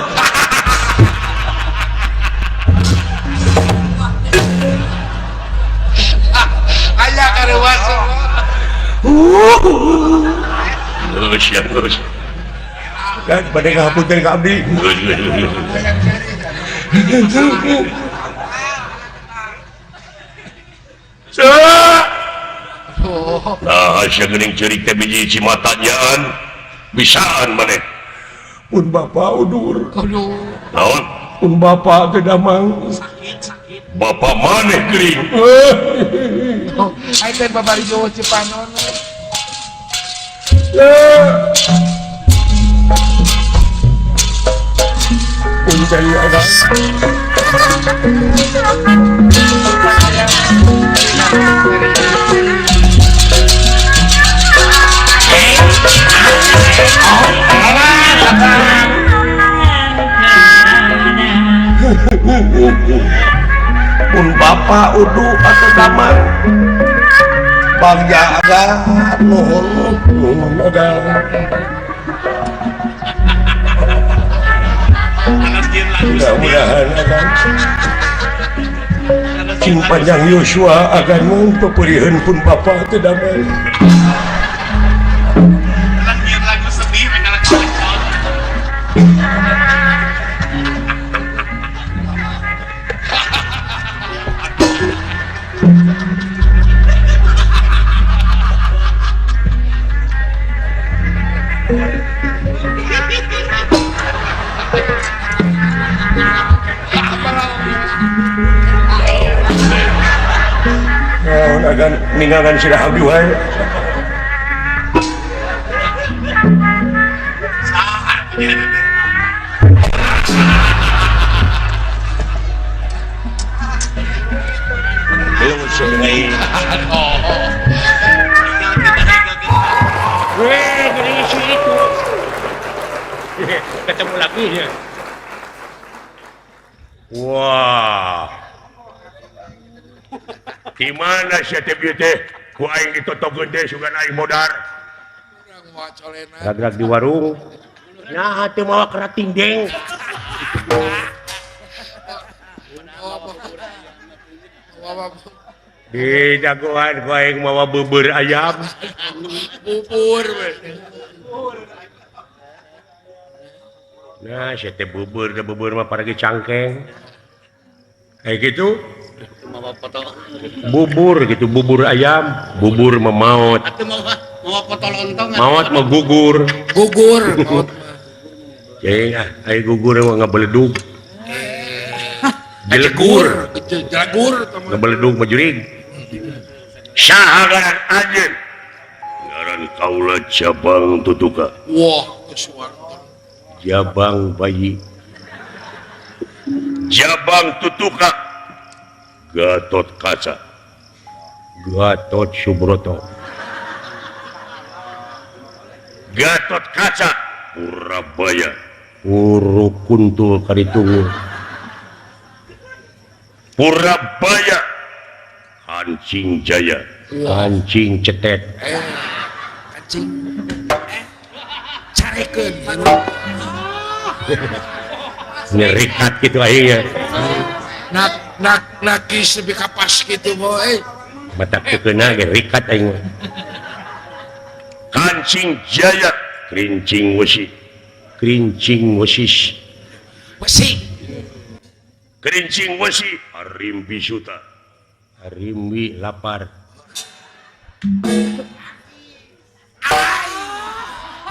Aya kareuwas. Geus ya geus. Dan pada ngapunten ka abdi. Nah, sia geuning ceurik teh biji cimatanyaan. Bisaan maneh. Pun bapak udur. Aduh. Naon? Pun bapak teh damang. Sakit. Bapak maneh geuning. Aing teh babari Jawa Cipanon. Pun cari ada. Pun bapak udu atau damang. Bagja aga nuhun Ada. Anak dia lagu sedih. mudah-mudahan akan Anak cing panjang Yosua akan mempeperihan pun bapak teh damang. dia lagu sedih mereka lagi nonton. Naon agan ningalan sirah abdi wae. Saha dia teh. Belum selesai. Tinggal kita. Gini si itu. Ketemu lagi ya. Wah. Di mana sia teh bieu teh? Ku aing ditotokeun teh sugan aing modar. Urang moal colena. Gerak di warung. Nah, teu mawa kerating deng. Di jagoan ku aing mawa beubeur ayam. Bubur. Nah, sia teh bubur mah paragi cangkeng. Kayak gitu. Mau foto. Bubur gitu, bubur ayam, bubur memaut. Atuh mau foto lontong. Maut mah gugur. Gugur. Cing, ai gugur mah ngabeledug. Jelegur. Jelegur. Ngabeledug mah jurig. Saharan anjeun. Ngaran kaula Jabang Tutuka. Wah, kesuar. Jabang bayi. Jabang Tutuka. Gatotkaca. Gatot Subroto. Gatotkaca Purabaya. kuntul kaditungu Purabaya Kancing Jaya kancing cetet Kancing carekeun ngerikat gitu akhirnya nak kis lebih kapas gitu boy mata kena ngerikat aing Kancing Jaya kerincing wesi besi kerincing wesi Arimbi Suta Arimbi lapar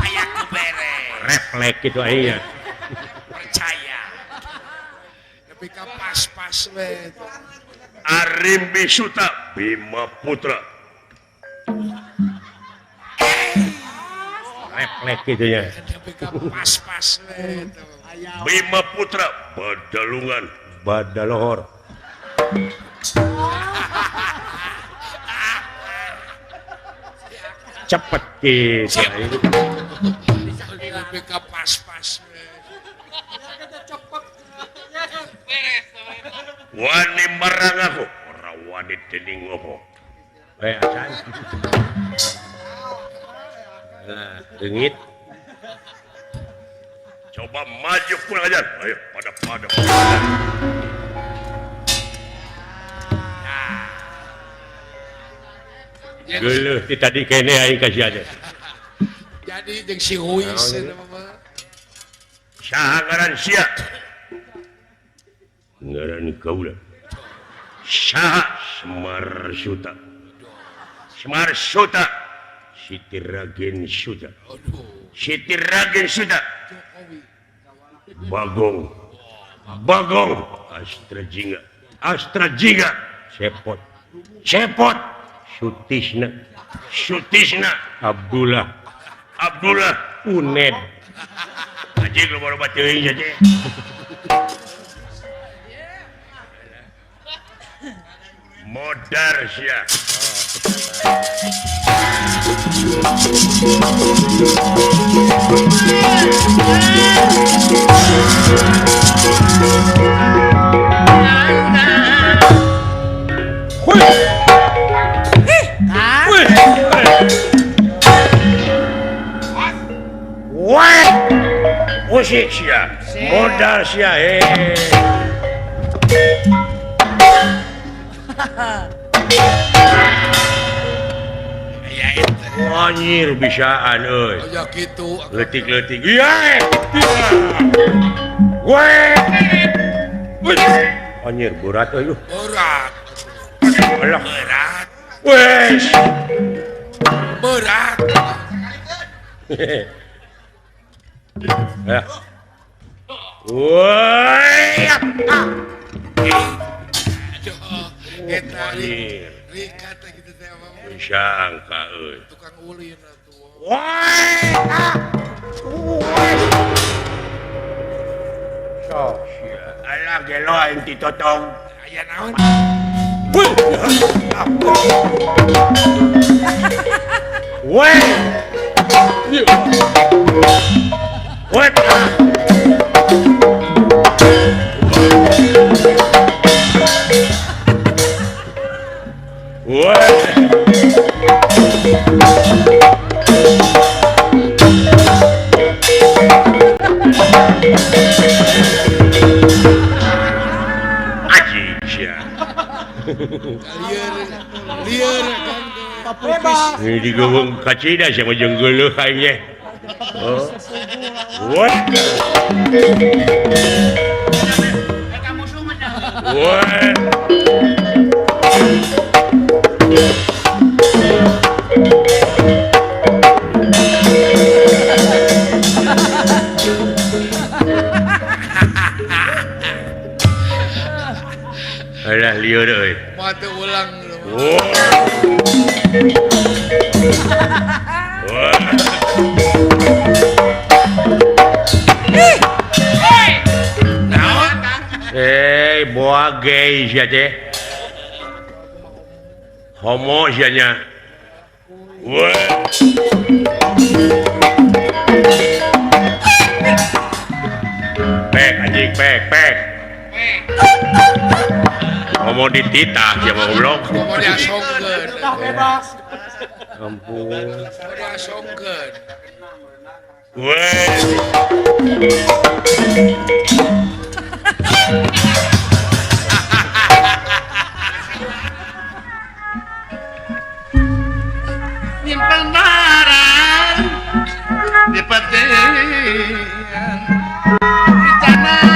kayak kubere refleks gitu aja percaya lebih kapas we Arimbi Suta Bima Putra refleks gitu ya lebih kapas we Bima Putra Badalungan Badalohor cepet gitu lebih kapas we wani marang aku ora wani dening ngopo acan nah dengit coba maju kurang ajar ayo pada geuleuh ti tadi kene aing kasih aja jadi jeung si Huis saha ngaran sia ngaran kaula saha Semar Suta Siti Ragen Suta Bagong Astra Jingga Cepot Sutisna Abdullah Uned aja lu baru baca aja modar sia musik sia modal sia anjir bisaan euy aya kitu leutik iya anjir berat euy berat alah berat wes berat ya woi eta anjir rikat gitu teh apa bisa angka euy tukang ulin atuh woi sok sia alah gelo aing ditotong aya naon woi what liar kan ini digawang kacida sama jenggeuleuk kayaknya oh what alah liar euy mate ulang boa gay sia teh homo sia nya pek. Ngomong dititah ya goblok. Mau diasongkeun. Ampun. Mau diasongkeun. Wes. Nyimpen barang di petian di tanah.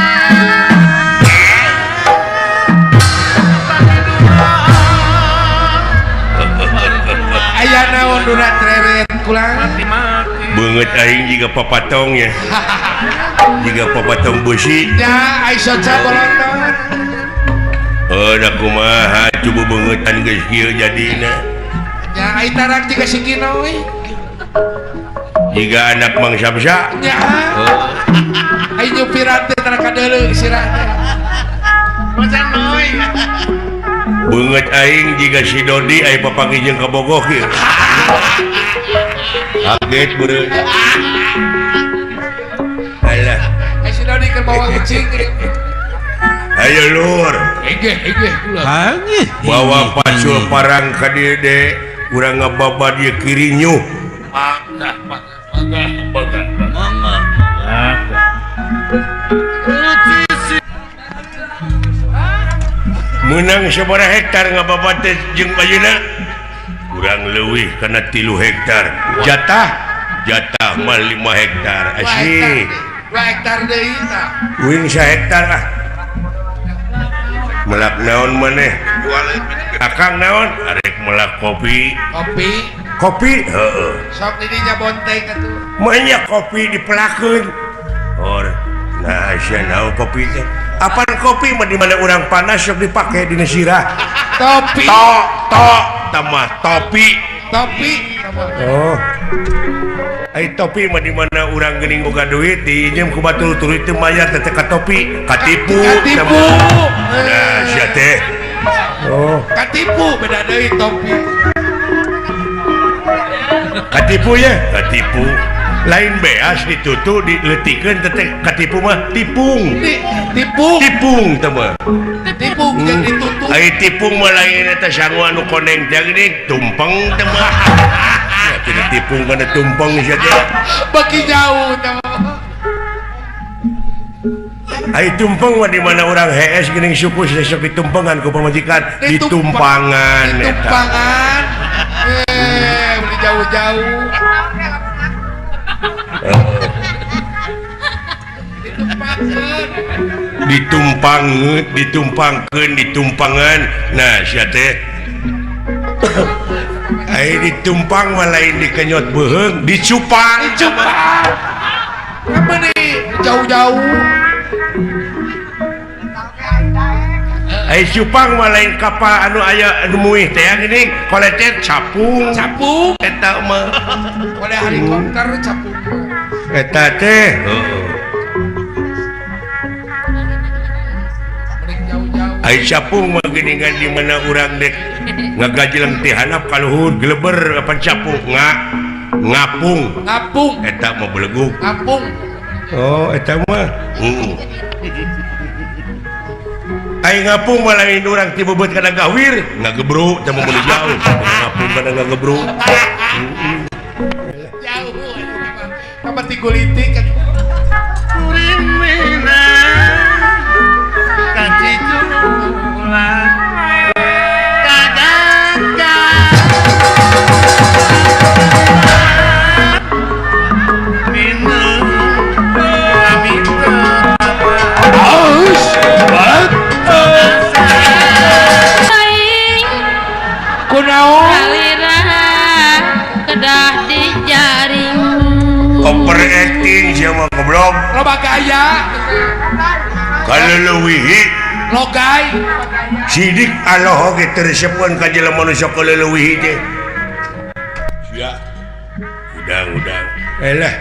Aya naon duna treret kulang? Banget aing juga papatong ya. Juga papatong besi. Ya, ai soca bolonton. Da kumaha coba bangetan geus kieu jadina. Ya, ai tarak juga si Kino we. Jika anak Mang Samsa. Ya. Ai nyupiran teh tarak kadeuleu istilahna. Bocan noy. Banget aing jika si Dodi ai papanggih jeung ka Bogor kieu. Kaget beureun. Alah, Ai si Dodi keur bawa kucing. ayo lur. Ege ulah. Hangis. Bawa pasul parang ka dieu de. Urang ngababa dia kiri nyuh. Menang sabaraha hektar ngababa teh jeung ayeuna? Kurang leuwih kana 3 hektar. Jatah mah 5 hektar. Asih. 2 hektar deui tah. Wing 1 hektar ah. Melak naon maneh? Akang naon? Arek melak kopi. Kopi, Heeh. sok di dinya bonteng atuh. Banyak kopi dipelakeun. Nah, sia naon kopi teh? Apaan kopi mah di mana urang panas sok dipake dina sirah. Topi. Tamah topi. Oh. Ai topi mah di mana urang geuning boga duit diinjem ku batur-batur teu mayar teh ka topi, katipu. Nah, sia teh. Oh, Katipu beda deui topi. katipu ya? Katipu. Lain beas ditutu dileutikeun teh katipu mah tipung. Tipung teh mah. Tipung jeung ditutup. Ai tipung mah lain eta sangu anu koneng teh geuning tumpeng teh mah. Ya tidak tipung kana tumpeng sia teh. Beki jauh teh. Ai tumpeng mah di mana urang HS geuning suku sok ditumpengan ku pamajikan, ditumpangan eta. Ditumpangan. Beli jauh-jauh. Ditumpangan. Nah, sia teh. Ai ditumpang mah lain dikenyot beuheung, dicupang. Apa nih? Jauh-jauh. Ai cupang mah lain kapal anu aya anu muih teh geuning, kolecet capung. Eta mah Oleh helikopter capung. eta teh. Heeh. Beli jauh-jauh. Ai capung mah geuningan di mana urang dek ngagajleng teh handap ka luhur gleber apa capung ngapung. Eta mah beleguk. Ngapung. Oh, eta mah. Heeh. Ai ngapung mah lain urang ti beubeut kana gawir, ngagebruk teh mun jauh. Ngapung kana ngagebruk. Jauh. Apa ti gulitik kan? Kuring mina kaci julan kadangka mina minta Kunaon? Kalira kedah di jaring. Overacting siapa goblok. Loba gaya. Kalau leuwih Logai. sidik Allah ge teu resepkeun ka jelema nu sok leuwih teh. Sia. Udang. Elah,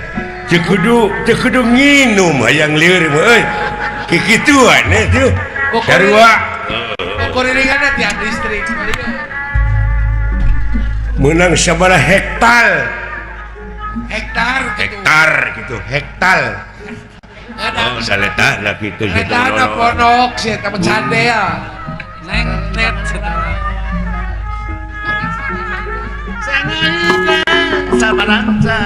teu kudu nginum hayang lieur mah euy. Kikituan tuh. Sarua. Kuriringanna tiang listrik. Menang sabaraha hektar Hektar. gitu hektar saletah lah gitu Retana ponok sih temen cande ya. Neng net sabaranta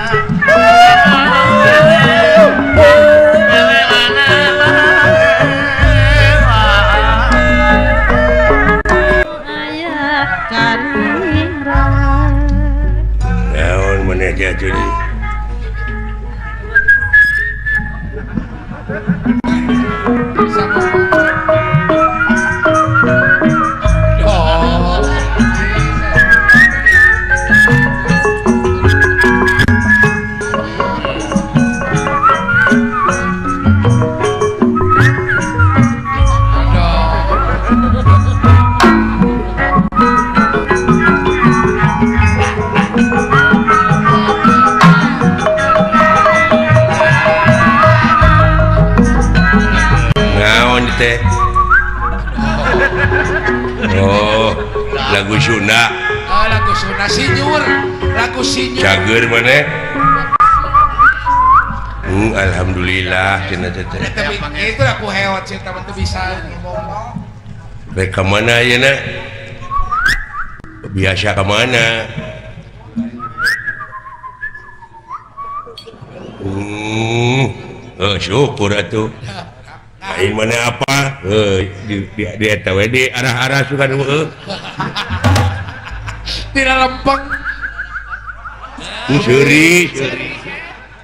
ayah karirang naon maneh jadi Oh. naon teh oh lagu Sunda Lagu Sunda sinyur, lagu sinyur. cager maneh alhamdulillah cenah teh Itu aku hewan sih teman tuh bisa ngomong. rek ka mana ayeuna biasa ka mana syukur atuh lain mana apa di eta we di arah-arah sugan Tidak lempeng. seuri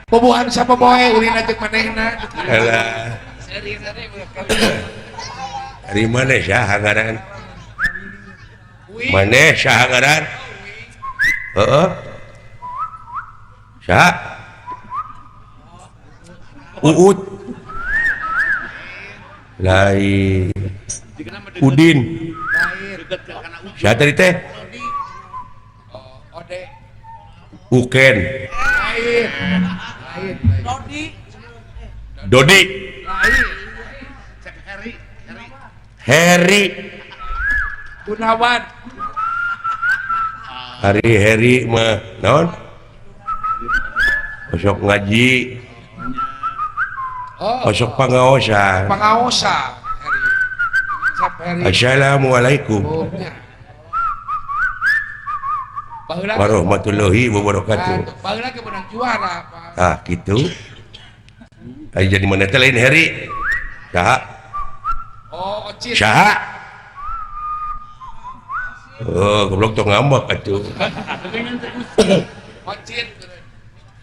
Pubuhan siapa boy ulin aja manehna. alah dari mana syahangaran mana syahangaran syah uut lain udin syah tadi teh Ode. uken Lain. Lain. dodi Lain. Heri Gunawan. Heri mah naon osok ngaji Oh. osok pangaosan Pangaosa. Heri. Siap Heri. assalamualaikum Oh, ya. Baheula warahmatullahi wabarakatuh baheula ke menang juara, Pak. gitu ayo jadi mana teh lain Heri saha Oh, Ocit. saha oh goblok tong ngambek atuh Ocit.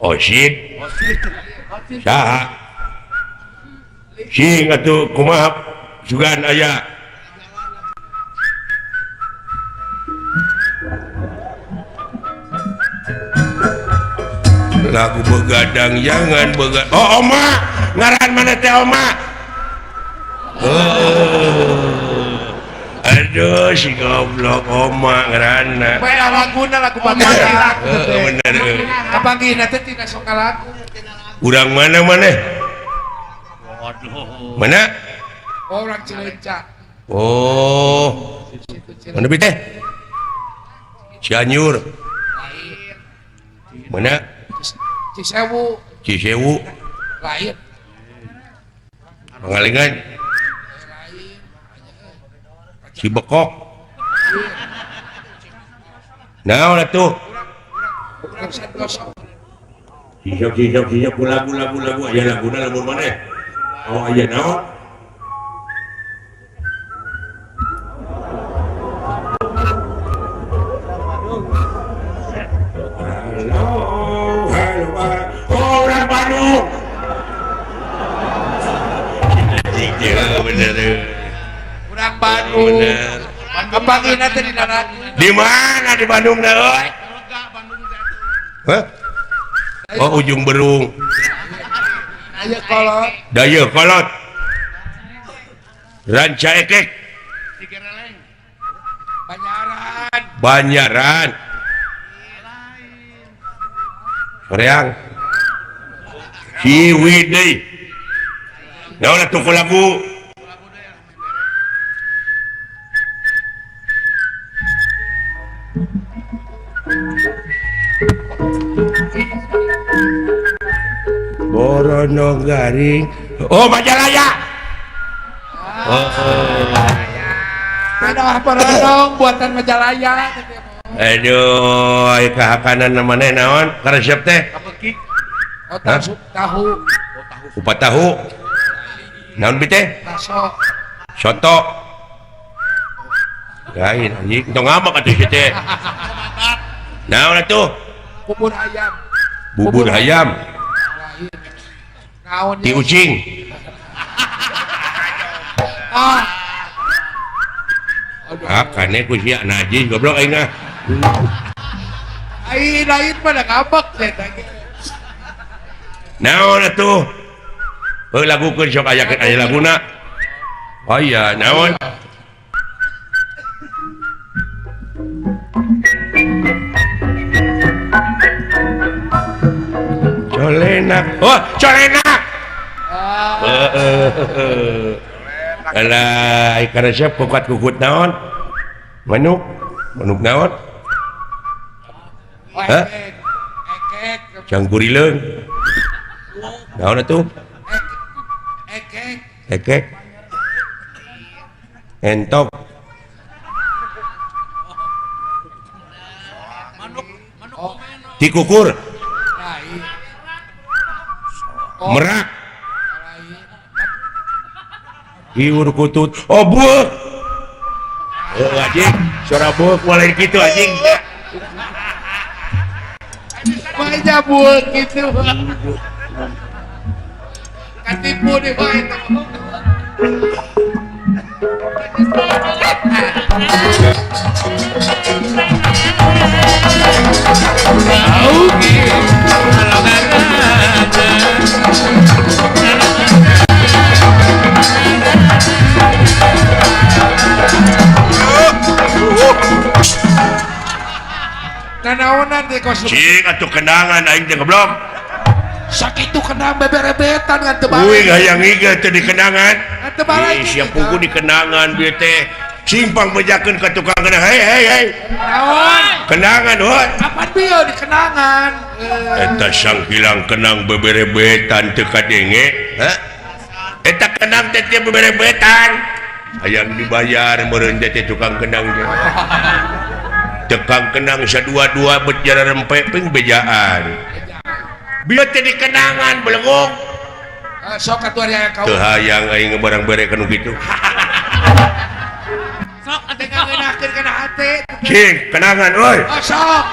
osid saha sing atuh kumaha sugan aya lagu begadang jangan begadang oh oma ngaran mana teh oma aduh si goblok oma ngaranna Bae laguna lagu panggilan lagu. bener Kapanggihna teh tina sok lagu. urang mana mana Orang Cileunca. oh mana teh Cianjur mana Cisewu Cisewu lain. Pangalengan Cibekok naon atuh Urang Santoso. sijok lagu aya laguna lamun maneh oh aya naon orang Bandung bener Urang Bandung. bener Kapanggihna teh dina lagu. di mana di Bandung dah oi hah oh ujung berung Aya kolot. daya kolot ranca ekek Banyaran. Banyaran Koreang Ciwidey naon atuh ku lagu Borono garing Oh Majalaya. Beda dong buatan Majalaya. Aduh, kahakanan namanya naon? Karesep teh? Oh, tahu. Kupat tahu. Naon bi teh? Taso. Soto. Lain anjing, tong ngambek atuh ieu teh. Naon atuh? Bubur ayam. Bubur ayam. Lain. Naon Ti ucing. Ah. Kane ku sia najis goblok aing ah. Lain pada ngambek teh. Naon atuh? Lagukeun sok ayakeun aya laguna. Oh iya, naon? Colenak. Oh, colenak. Alah, ikan resep kukut naon? Manuk naon? Hah? Ekek. Cangkurileung. Naon atuh? Ekek. Entok. Tikukur. Lain. Merak. Lain. Iur kutut. Oh buek. Anjing, suara buek mulai gitu anjing. Banyak buat gitu. Katipu di bawah itu. Nanaonan deh kau Cing atuh kenangan aing teh goblok. sakit itu kena beberebetan ngan tebal. Uing hayang iga teh di kenangan. Ngan tebal Ih, siap pugu di kenangan bieu teh. Simpang bejakeun ka tukang kenang. Hei. Naon? Kenangan heuh. Apaan bieu di kenangan? Eta sang hilang kenang beberebetan teu kadenge. Hah? Eta kenang teh teu beberebetan. Hayang dibayar meureun teh tukang kenang teh. Tekang kenang sadua-dua berjalan rempek ping bejaan. Biar tadi kenangan belengok. Sok atuh yang kau. Teu hayang aing barang bere kanu kitu. Sok atuh ngeunakeun kana hate. Cing, kenangan euy. Oh, sok.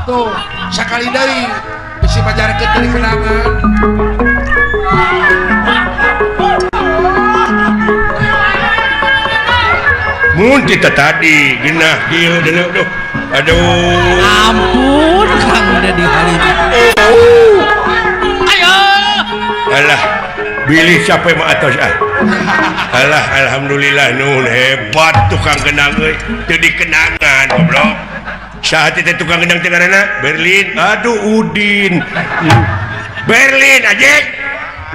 Atuh sakali deui bisi pajarekeun teh kenangan. Mun kita tadi genah kieu deuleu. Aduh. Ampun, Kang Dedi Halim. Ayo. Alah, bilih capek mah atos ah. Alah, alhamdulillah nun hebat tukang kenang euy. Teu dikenangan goblok. Saha teh tukang kenang teh ngaranna? Berlin. Aduh, Udin. Berlin anjing.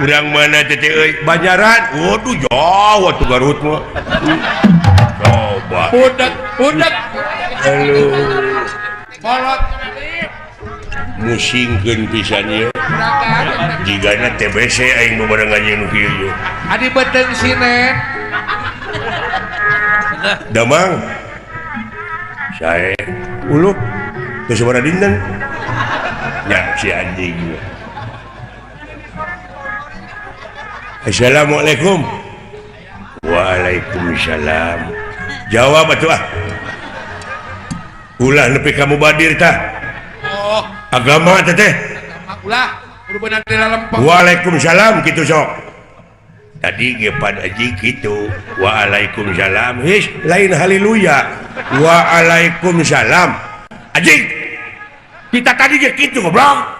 Urang mana teh euy? Banjaran. Waduh, jauh atuh Garut mah. Coba. Budak. Halo. Bolot. Musingkeun pisan ieu. Berangkat. Jigana TBC aing bebarengan jeung nu kieu ieu. Adi beteung sinen. Damang. Sae. Ulup. Teu sabaraha dinten. Ya si anjing. Assalamualaikum. Waalaikumsalam. Jawab atuh ah. Ulah nepi kamu badir tah. Oh, Agama teh teh. ulah. Kudu beunang di dalam Waalaikumsalam kitu sok. Tadi ge pan aji kitu. Waalaikumsalam. His lain haleluya. Waalaikumsalam. Aji. Kita tadi ge kitu goblok.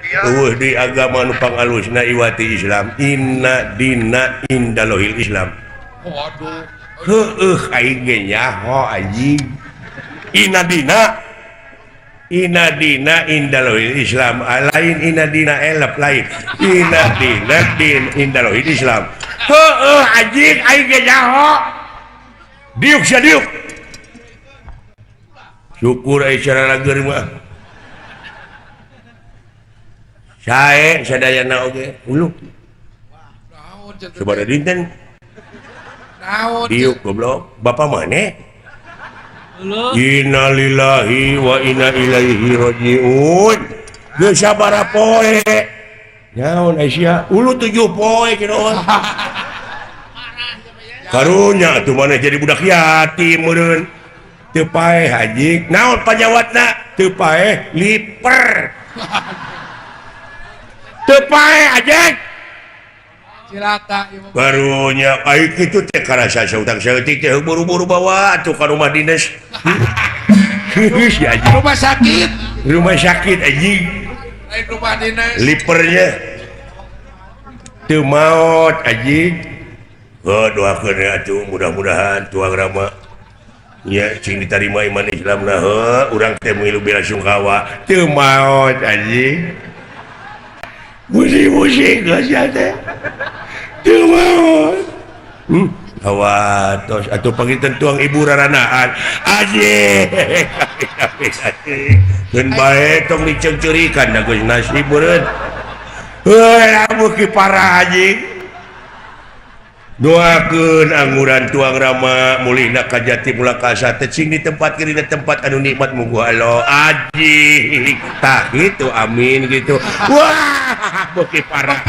Eueuh di agama nu pangalusna iwati Islam. Inna dina indallahil Islam. Waduh. Heueuh aing ge nyaho anjing. Inna dina indallahil Islam. Lain inna dina elep lain. Inna dina indallahil Islam. Heueuh anjing aing ge nyaho. Diuk sia diuk. Syukur ai cara lager mah. sadayana oge ulu Naon cenah teh? sabaraha dinten Naon diuk goblok bapak maneh Halo. innalillahi wa inna ilaihi rajiun geus sabaraha poe naon Aisyah ulu 7 poe kiraon karunya atuh maneh jadi budak yatim meureun teu paeh haji naon panyawatna teu paeh liper teu paeh aja cilaka ieu mah. barunya ai kitu teh karasa sautang saeutik teh buru-buru bawa atuh ka rumah dinas si anjing Rumah sakit, rumah sakit anjing lain rumah dinas. lipernya teu maot anjing doakeun atuh mudah-mudahan tuang rama ya cing diterima iman Islamna urang teh milu bela sungkawa teu maot anjing musik-musik geus ya teh teu maot awatos atuh panginten tuang ibu raranaan anjing keun bae tong dicengceurikan da geus nasib beureun heuh amuh ki parah anjing doakeun anguran tuang rama mulihna ka jati mulakasa tecing di tempat dina tempat anu nikmat mugu Allah anjing tah gitu amin gitu wah beuki parah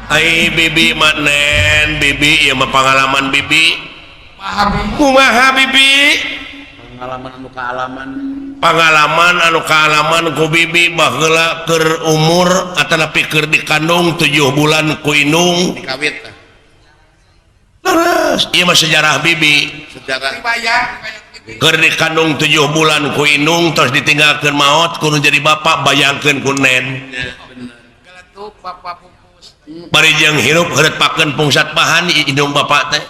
ai bibi manen bibi ieu mah pengalaman bibi kumaha bibi pengalaman anu kaalaman ku bibi baheula keur umur atanapi keur dikandung 7 bulan ku indung kawit terus ieu mah sejarah bibi sejarah keur dikandung 7 bulan ku indung terus ditinggalkeun maot kudu jadi bapak bayangkeun ku nen Geletuk bapak pupus. bari jeung hirup heurepakeun pungsat bahan di indung bapak teh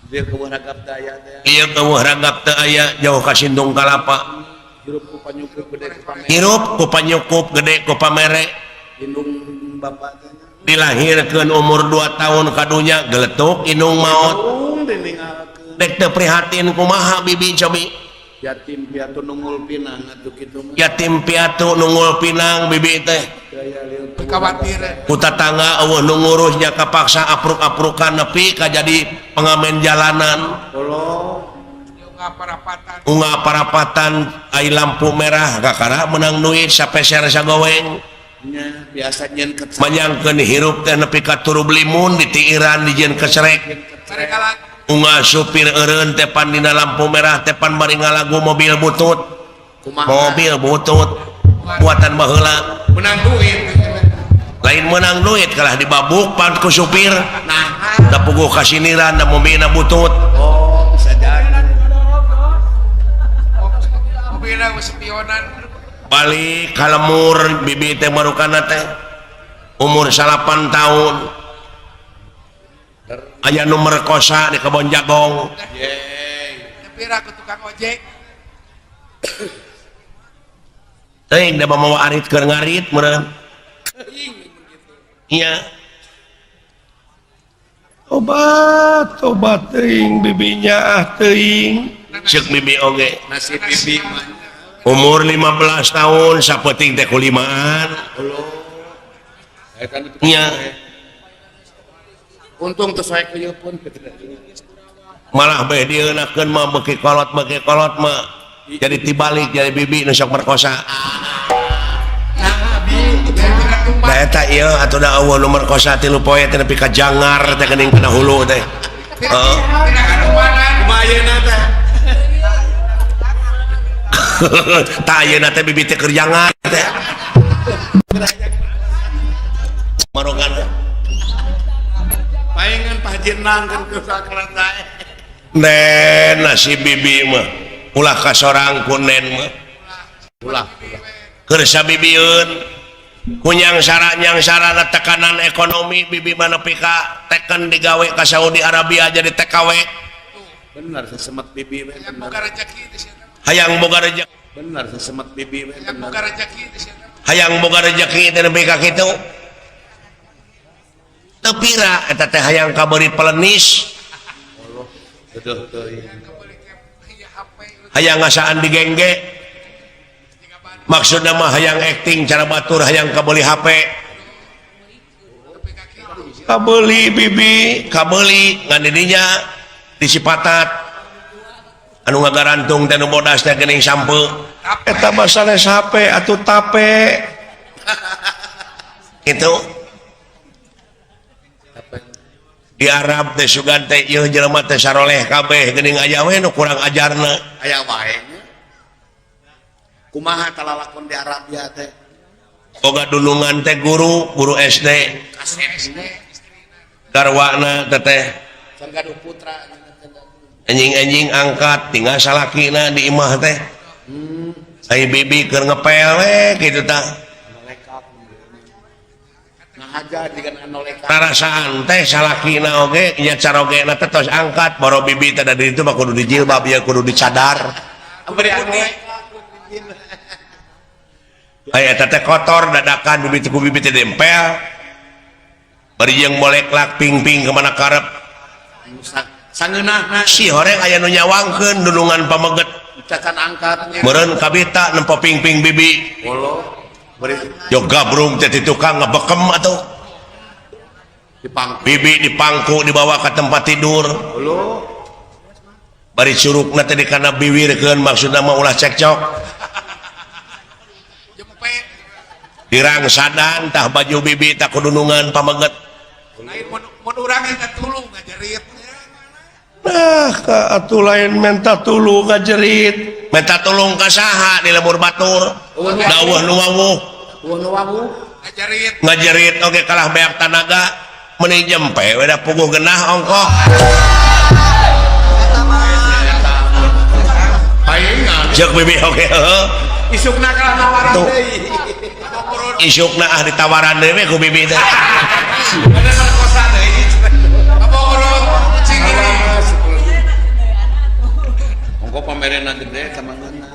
dia keueuh ragap daya teh ieu keueuh ragap teu aya jauh ka sindung kalapa hirup ku panyukup gede ku pamer hirup ku panyukup gede ku pamere indung bapak teh dilahirkeun umur 2 tahun kadunya geletuk indung maot diningalkeun dek teu prihatin kumaha bibi cobi yatim piatu nungul pinang atuh kitu mah yatim piatu nungul pinang bibi teh daya lieu Khawatir. ku tatangga eueuh nu ngurusnya kapaksa apruk-aprukan nepi ka jadi pengamen jalanan Allah Nggak parapatan. unggah parapatan ai lampu merah kakara menang duit sapeser sagoweng nya biasa nyen ke manyangkeun hirup teh nepi ka turu belimun ditiiran dijieun keserek Mereka lah. unggah supir eureun tepan dina lampu merah tepan bari ngalagu mobil butut kumaha mobil butut buatan baheula menang duit lain menang duit kalah dibabuk pan ku supir nah da puguh kasiniran da mobilna butut oh bisa jadi Mobilnya spionan. balik ka lemur bibi teh marukana teh umur 8 tahun aya nu merkosa di kebon jagong Nyepira ke tukang ojek. teuing da mau arit keur ngarit meureun iya obat teuing bibinya teuing ceuk bibi oge nasib bibi mah umur 15 tahun sapeting teh kulimaan Allah kan itu iya untung teu sae kieu pun malah bae dieunakeun mah beuki kolot mah jadi tibalik jadi bibi nu sok merkosa da eta ieu atuh da eueuh nu merkosa 3 poe teh nepi ka jangar teh geuning kana hulu teh heeh Tidak ada umanan. kumayeuna teh tah ayeuna teh bibi teh keur jangar teh marogan paengan pajinang kan ke sakaran dae nen nasib bibi mah ulah kasorang ku nen mah ulah keur sabibieun kunyang sarana tekanan ekonomi bibi mana pika teken digawe ka Saudi Arabia jadi TKW benar sesemet bibi we Yang benar buka rezeki di sana. hayang boga rejeki benar sesemet bibi we Yang buka benar rezeki di sana. hayang boga rejeki teh nepi ka kitu teu pira eta teh hayang kabeurit pelenis betul teuing Nggak boleh kayak HP. hayang ngasaan digengge maksudnya mah hayang acting cara batur hayang kabeli HP kabeli bibi kabeli ngan didinya disipatat anu ngagarantung teh nu bodasna geuning sampeu eta basane HP atuh tape itu di Arab teh sugan teh ieu jelema teh saroleh kabeh geuning aya we nu kurang ajarna aya wae kumaha talalakon di Arabia teh boga dunungan teh guru SD garwana teteh can gaduh putra anjing-anjing angkat tinggal salakina di imah teh ai bibi keur ngepel we kitu tah ngahaja dengan anoleka tarasaan teh salakina oge nya carogena teh tos angkat boro bibi teh da ditu mah kudu dijilbab ya kudu dicadar beri anoleka aya eta teh kotor dadakan bibi teh dempel bari jeung moleklak ping-ping kemana karep sangeunahna si horeng aya nu nyawangkeun dulungan pameget cacan angkatnya meureun kabita nempo ping-ping bibi polo beri yo gabrung teh ti tukang ngebekem atuh dipangku bibi dipangku dibawa ke tempat tidur polo bari curugna teh dikana biwirkeun maksudna mah ulah cekcok jempet dirangsadan tah baju bibi tah kudunungan pameget lain mun urang eta tulung ngajerit nah ka atuh lain menta tulung ngajerit menta tulung ka saha di lemur batur dawuh nu wawuh ngajerit ngajerit oge kalah beak tanaga meuni jempe we da puguh genah ongkoh paingan ceuk bibi oge heuh isukna kalah nawaran Tuh. deui isukna ditawaran deui ku bibi teh ada perkosa deui apa urang cing ini ongko pamerena gede kamangeuna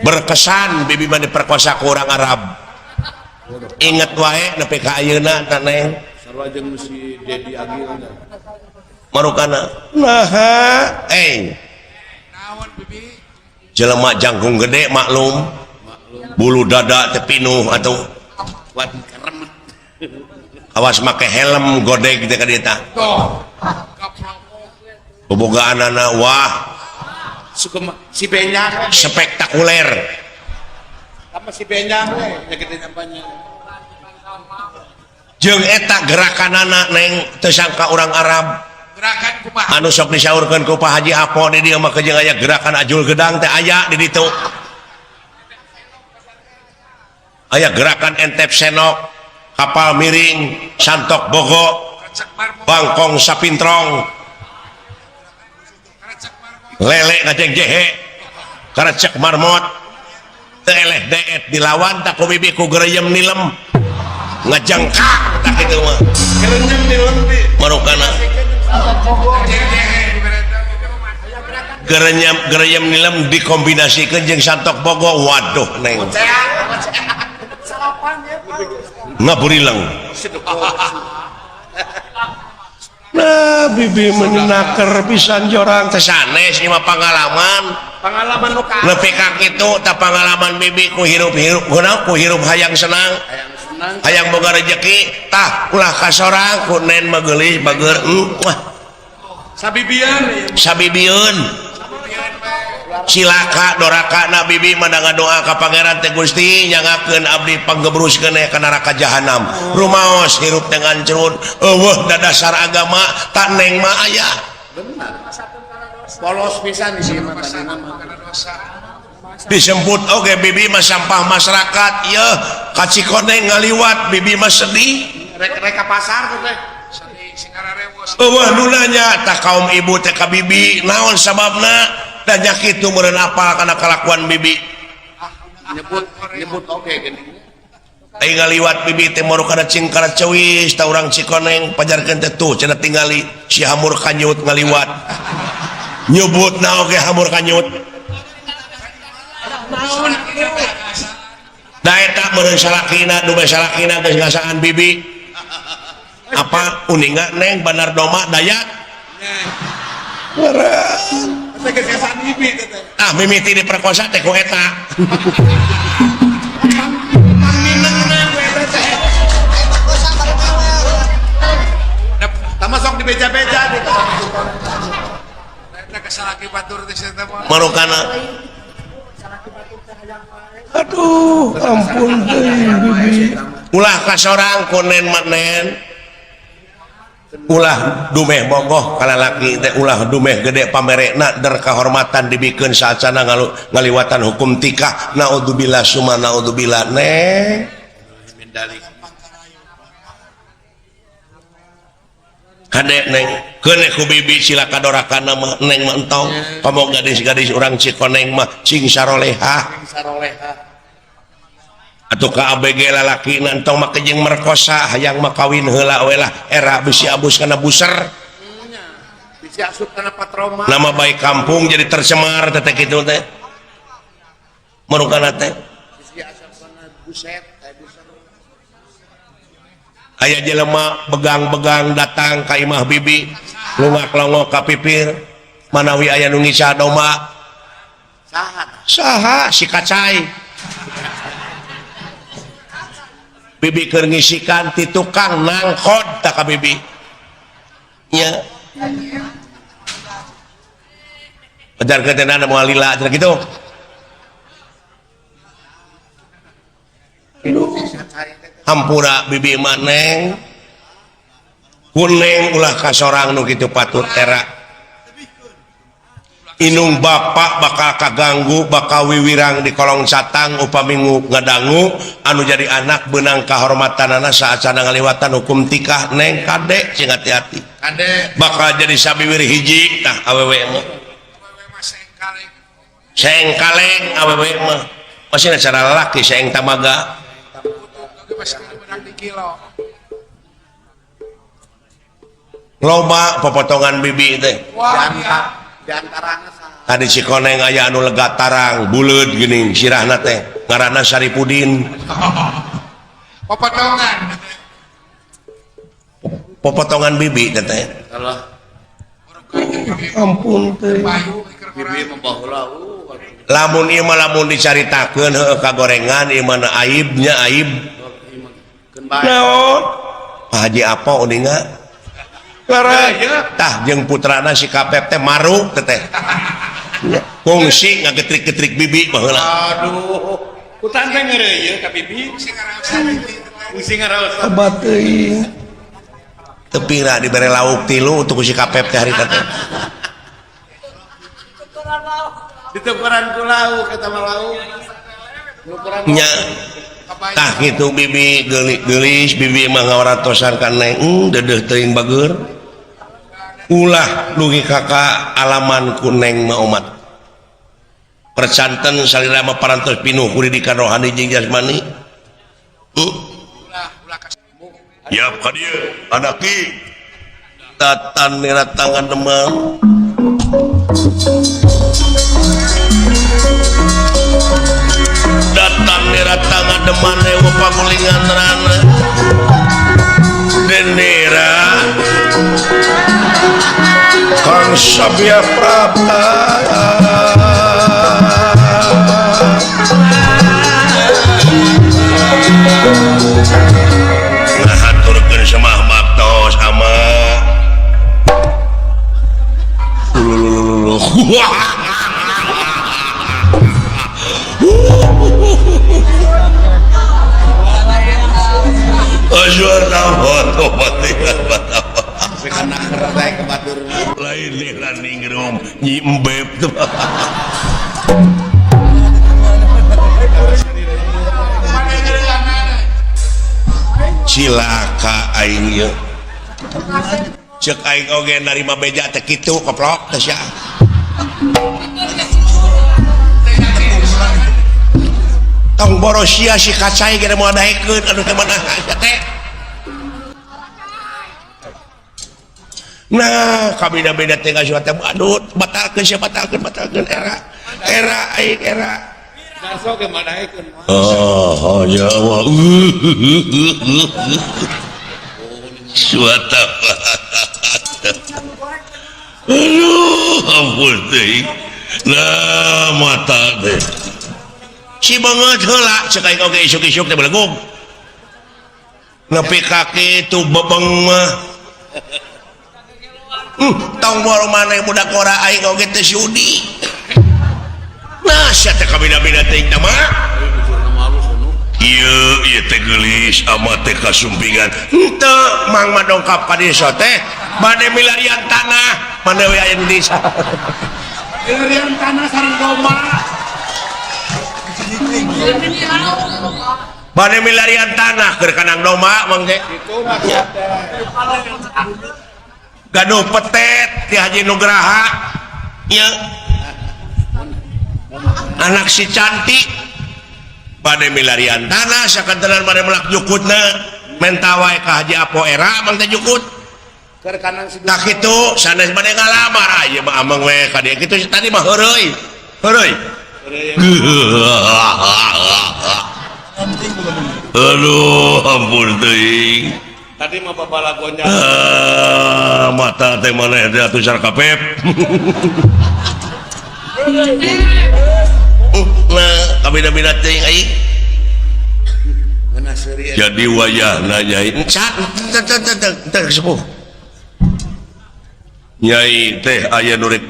berkesan bibi mah diperkosa ku urang Arab inget wae nepi ka ayeuna tah neng sarua jeung si Dedi Agil marukana naha naon bibi jelema jangkung gede maklum bulu dada teh pinuh atuh buat keremet awas make helm godeg teh ka dieu tah toh kaplak bobogaanana wah suka si Benyang spektakuler sama si Benyang we nyakitin apanya jeung eta gerakanana neng teu sangka urang Arab gerakan kumaha anu sok disaurkeun ku Pak Haji Apo di dieu mah jeung aya gerakan ajul gedang teh aya di ditu aya gerakan entep senok kapal miring santok bogo cek marmo bangkong sapintrong cek marmo lele ngajeng jehe karecek marmot teu eleh deet dilawan tak ku bibi ku gereyem nilem ngajengkak tak kitu mah kerenyem di lempi marukana gereyem nilem dikombinasikeun jeung santok bogo waduh neng ngaburileng nah bibi meninaker pisan jorang teh sanes ieu mah pengalaman nu ka nepi ka kitu tah pengalaman bibi ku hirup-hirup geuna ku hirup hayang senang hayang senang hayang boga rezeki tah ulah ka sorang ku nen mah geulis bageur wah sabibian sabibieun silaka doraka na bibi mandanga doa ka pangeran teh Gusti nyangakeun abdi panggebruskeun ka neraka jahanam rumaos hirup teh ngancrut eueuh da dasar agama tak neng mah aya polos pisan di sini mah tadina mah disebut oge bibi mah sampah masyarakat ieu ka Cikoneng ngaliwat bibi mah sedih rek ka pasar tuh teh singararewos eueuh nu nanya tah kaum ibu teh ka bibi naon sababna da nya kitu meureun apal kana kalakuan bibi nyebut oke gini ai ngaliwat bibi teh moro kana cingkara ceuwis ta urang Cikoneng pajarkeun teh tuh cenah tingali si hamur kanyut ngaliwat nyebutna oge hamur kanyut da eta meureun salakina nu bae salakina geus ngasaan bibi apa uninga neng Bandar Doma Dayak Saya kesesan bibi teteh. mimiti diperkosa teh ku eta Tama sok di beja-beja nih. Eta kesalaki batur teh saya mah. marukana Aduh, ampun teuing bibi. ulah kasorang kunen manen ulah dumeh bogoh kalalaki teh ulah dumeh gede pamerekna der kahormatan dibikeun saacana ngaliwatan hukum tikah naudzubillah summa naudzubillah neng kadek neng kene ku bibi sila kadorakan mah neng mah entong pamong gadis-gadis urang Cikoneng mah cing saroleha atuh ka ABG lalaki entong mah kejeng merkosa hayang mah kawin heula we lah era bisi abus kana buser Bisa asup kana patroma. nama baik kampung jadi tercemar teh kitu teh marukana teh Bisa asup kana buset kayak buset. aya jelema begang-begang datang ka imah bibi lungak-longok ka pipir manawi aya nu ngisah domba saha si kacai bibi keur ngisikan ti tukang nangkod tak ka bibi nya ajar ketenan moal lila cenah kitu hampura bibi maneng kuneng ulah kasorang nu kitu patut era inung bapak bakal kaganggu bakal wiwirang di kolong catang upami ngadangu anu jadi anak benang kahormatanana saat sana ngaliwatan hukum tikah neng kadek cing hati-hati Kade bakal jadi sabiwir hiji tah awewe mah Awewe mah sengkaleng. seng kaleng awewe mah masih cara lelaki seng tamaga Oke masih menang di kilo. loba pepotongan bibi teh Wah iya. di antaranya sa. tadi Cikoneng aya anu lega tarang buleut geuning sirahna teh ngaranna Saripudin Popotongan. popotongan bibi teh teh Kalau Ampun teuing. Bayu keur bibi membaheula lamun ieu mah lamun dicaritakeun heueuh kagorengan ieu mah aibnya aib keun bae. Naon? Pak Haji apa uninga Laras. tah jeung putrana si Kapep teh maruk teh teh kungsi ngagetrik-getrik bibi baheula Aduh. Kutan teh ngeureuy ieu ka bibi. sing ngaraosan ini. Pusing ngaraos. Obat teuing. teu pira dibere lauk tilu untuk si Kapep teh harita teh Ditukeran ku lauk eta mah lauk. Nukeran nya tah kitu bibi geulis bibi mah ngawaratosan ka neng deudeuh teuing bager ulah dugi kakak alaman ku neng mah umat percanten salira mah parantos pinuh ku didikan rohani jeung jasmani Ulah kas. ya ka dieu anaki tatan nira tangan demang datang nira tangan deman ewa pamulingan rana denera Kang Sabya Prapta ngahaturkeun semah maktos ama kana kerdae ke batur. lain nih running room nyimbeb tuh cilaka aing ieu cek aing oge narima beja teh kitu koplok teh sia tong borosia si kacai ge moal daekeun anu teh mana teh nah kabina-bina teh ngasuh teh aduh batalkeun sia batalkeun era aing era Daso ge madaekeun. oh Jawa suata aduh ampun teh. Nah mata teh. Si banget heula cek aing oge isuk-isuk teh belegog. Nepi kaki itu bebeng mah. Tong bor maneh budak ora aing oge teh sudi. Nah sia teh kabina-bina teh mah. Ieu teh geulis amat teh kasumpingan. Henteu mang madongkap ka desa teh bade milarian tanah mana we aya di desa. Milarian tanah sareng domba. Bade milarian tanah keur kanang domba mangge. Itu maksudnya. Gaduh petet ti Haji Nugraha. Nya. Anak si cantik bade milarian tanah sakantenan bade melak jukutna mentawae ka Haji Apo Era mangte jukut. Keur kanang si Nah kitu sanes bade ngalamar aya mah amang we ka dieu kitu tadi mah heureuy. Heureuy. Aduh ampun teuing. tadi mah babalagonya. Mata teh maneh teh atuh sarkapep. Nah, kabina-bina teuing aing. Ngeuna seuri. Jadi wayahna Nyai. Teu sepuh. Nyai teh aya nu rek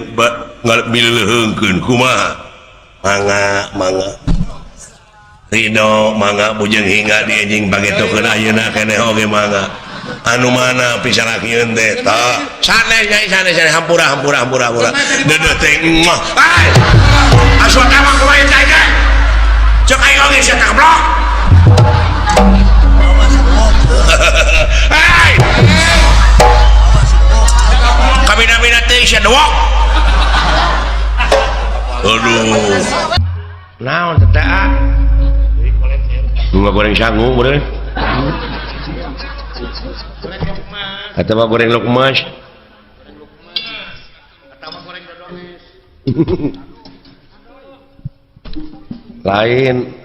ngaleuheungkeun kumaha? Mangga. Ridho mangga bujeng hingga di enjing bagetokeun ayeuna keneh oge mangga. Anu mana pisanakieun teh tah. Sanes Nyai sanes hampura. Deudeuh teh mah. Hai. Aswa tawang kumaha teh teh. Cek aing oge sia teh blok. Hai. Kabina-bina teh sia dewok. Aduh. Naon teh teh? Bunga goreng sangu meureun. Atau mah goreng lukmas. Lain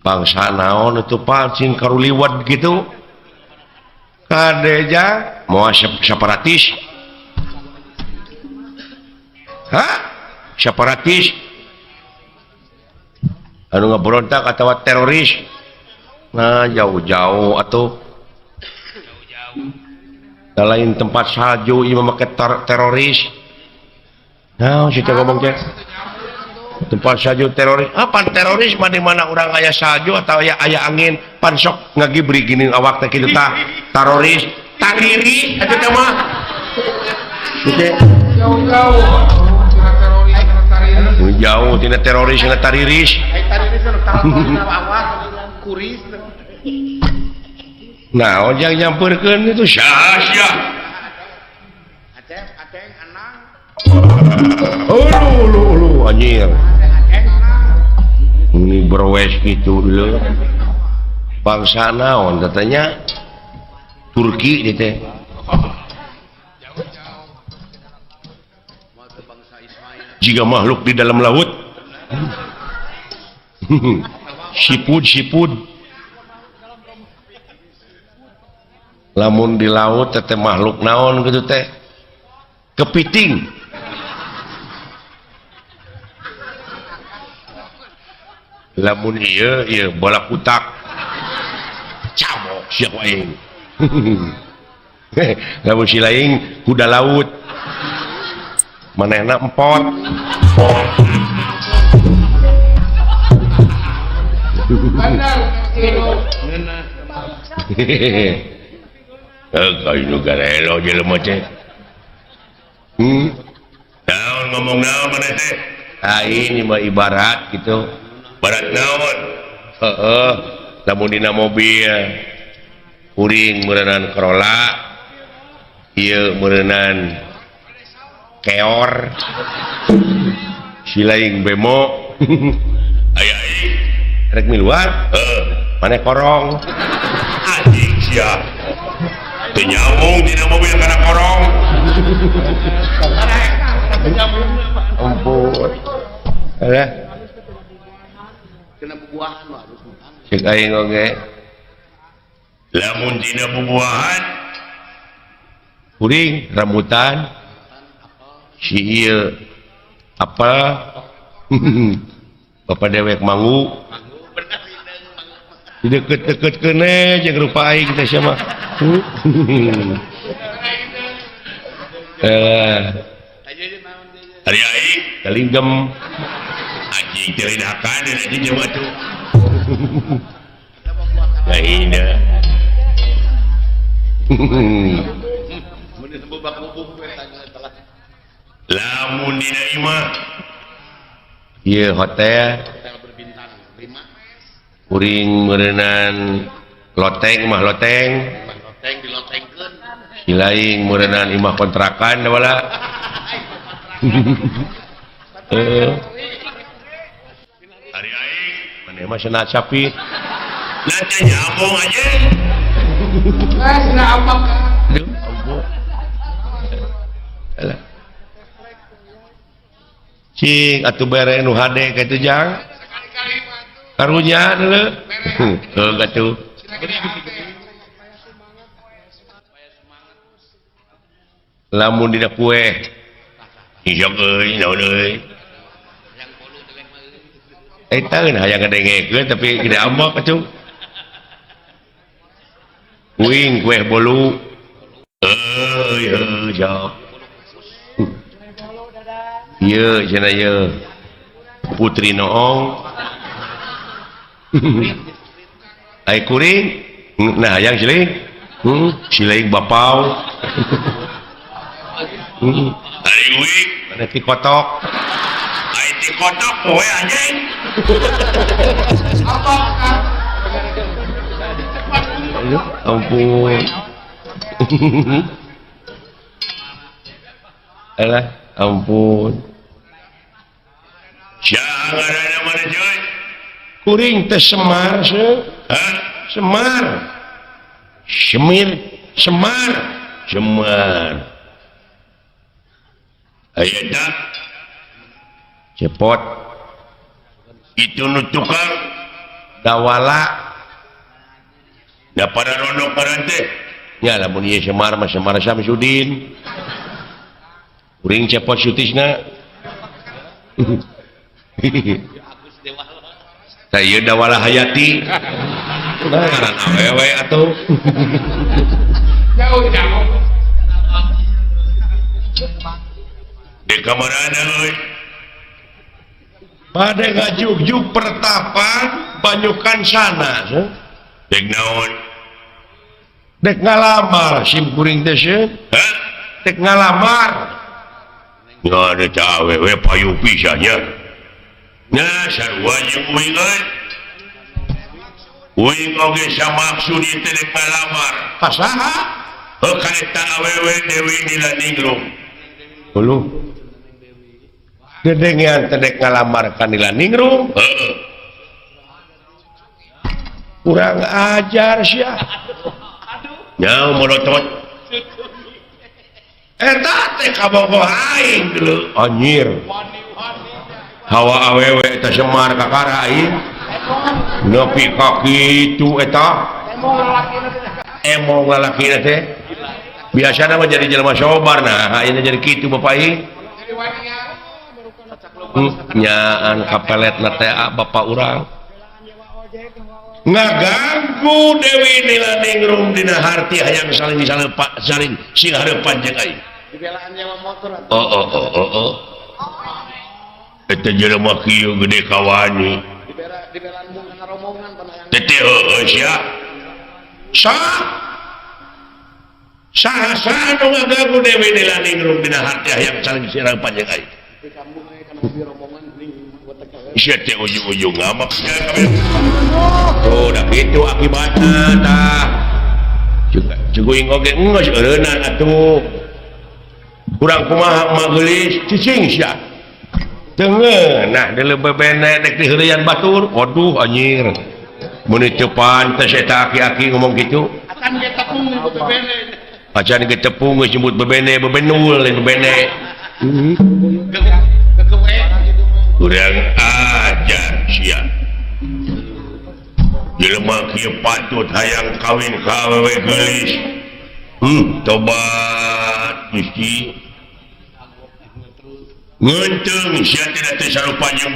bangsa naon itu palcing karuliwat gitu. Kadeja mau separatis. Hah? Separatis. Anu ngaberontak atau teroris. Nah jauh-jauh atuh. Lain tempat salju ieu make teroris. Nah, situ ngomong teh. Tempat salju teroris. Apa teroris mah di mana urang aya salju atau aya angin pan sok ngagibri gini awak teh kitu tah. Teroris, tariri atuh teh mah. Jauh tina teroris tina tariris. Nah, ojang nyamperkeun itu sia-sia. Aceng anang. Ulu anjir. Ini berwes itu dulu. Bangsa naon katanya Turki dia teh. Jika makhluk di dalam laut. Sipud. Lamun di laut teh makhluk naon gitu teh. Kepiting. Lamun ieu bola kutak. Cabok siap aing. Lamun si lain kuda laut. Manehna empot. Kayu garelo jelema teh. Naon ngomong naon maneh teh? Ini mah ibarat gitu. Barat naon? Heeh. Lamun dina mobil kuring meureunnan Corolla. Ieu meureunnan Keor. Silaing bemo. Aya rek miluar. Maneh korong. Anjing sia. Teu nyambung dina mobil kana korong. Ampun. Ada. Kena bubuahan mah harus. Cek aing oge. Lamun dina bubuahan kuring rambutan si apa Bapak dewek mangu deket-deket kene jeung rupa aing kita siapa hari aing kalinggem anjing terinakan anjing coba tuh ya ini lamun dina imah ieu hotel berbintang 5 kuring meureunnan loteng mah loteng loteng dilotengkeun silaing meureunnan imah kontrakan da bala hari aing maneh mah cenah sapi nanti nyambung aja Sudah apa kan? aduh ampun alah cing atuh bere nu hade ka teu jang karunya deuleu heuh atuh lamun dina kue isok euy naon euy eta geus hayang ngadengekeun tapi gede ambak atuh uing kue bolu euy sok ieu cenah ieu putri noong ai kuring nah hayang siling siling bapau ai uing mana ti kotok ai ti kotok poe anjing Apa kan? ampun alah ampun jangan mana joy kuring teh semar semar semir semar semar aya dak cepot itu nu tukang dawala da pada rondok parante nya lamun ieu semar mah semar Samsudin kuring cepot sutisna tah ieu dawala hayati nah ngaran awewe atuh Jauh. di kamarana euy pada ngajuk-juk pertapan banyukan sana dek naon dek ngalamar sim kuring teh dek ngalamar nggak ada cawe we payu pisahnya nah sarua jeung uing euy uing oge samaksud ieu teh dek ngalamar pasaha heuh ka eta awewe Dewi Nilaningrum uluh dedengan tedek ngalamar ka Nilaningrum heeh kurang ajar sia nya monotot eta teh kabogoh aing dulu anjir hawa awewe eta Semar kakara aing nepi ka kitu eta emong lalakina teh biasana mah jadi jelema sobar nah ayeuna jadi kitu bapak ieu nyaan kapeletna teh bapak urang ngaganggu Dewi Nilaningrum dina harti hayang saling singareupan jeung aing dibelaan nyawa motor oh eta jelema kieu gede kawani dibelaan mun kana rombongan panayang teh heuh sia saha nu ngaganggu Dewi Nilaningrum dina harti hayang saling singareupan jeung aing di kampung kana di rombongan ning wetek sia teh ujung-ujung ngamak sia kabeh oh da kitu akibatna tah cukuing oge geus eureunnan atuh kurang kumaha magelis cicing sia teungeun nah deuleu bebene dek diheureuyan batur waduh anjir mun teu pantes eta aki-aki ngomong kitu acan ge tepung nih bebene acan ge tepung geus nyebut bebene bebenul lain bebene kekewe kurang ajar sia jelema kieu patut hayang kawin ka awewe geulis tobat Gusti nguntung sia tidak teu sarupanyeun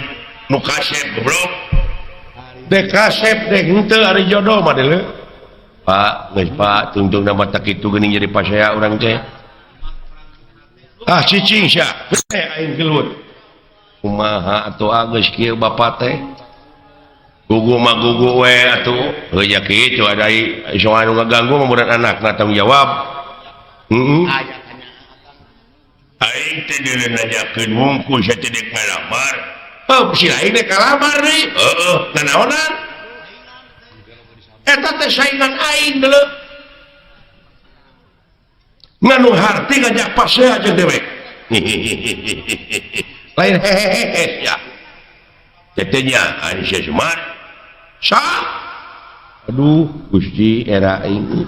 nu kasep goblok dek kasep dek henteu ari jodoh mah deuleu Pak geus Pak tungtung nama tak kitu geuning jadi pasea urang teh ah cicing sia aing gelut kumaha atuh geus kieu bapa teh gugu mah gugu we atuh heuh ya kitu ada ieu anu ngaganggu mah anakna tanggung jawab aing teh deuleu nanyakeun wungkul sia teh dek ngalamar oh si lain dek kalamar deui heeh nanaonan eta teh saingan aing deuleu nganu harti ngajak pasea jeung dewek lain hehehe ya tetenya anu sia Sumar sa aduh Gusti era aing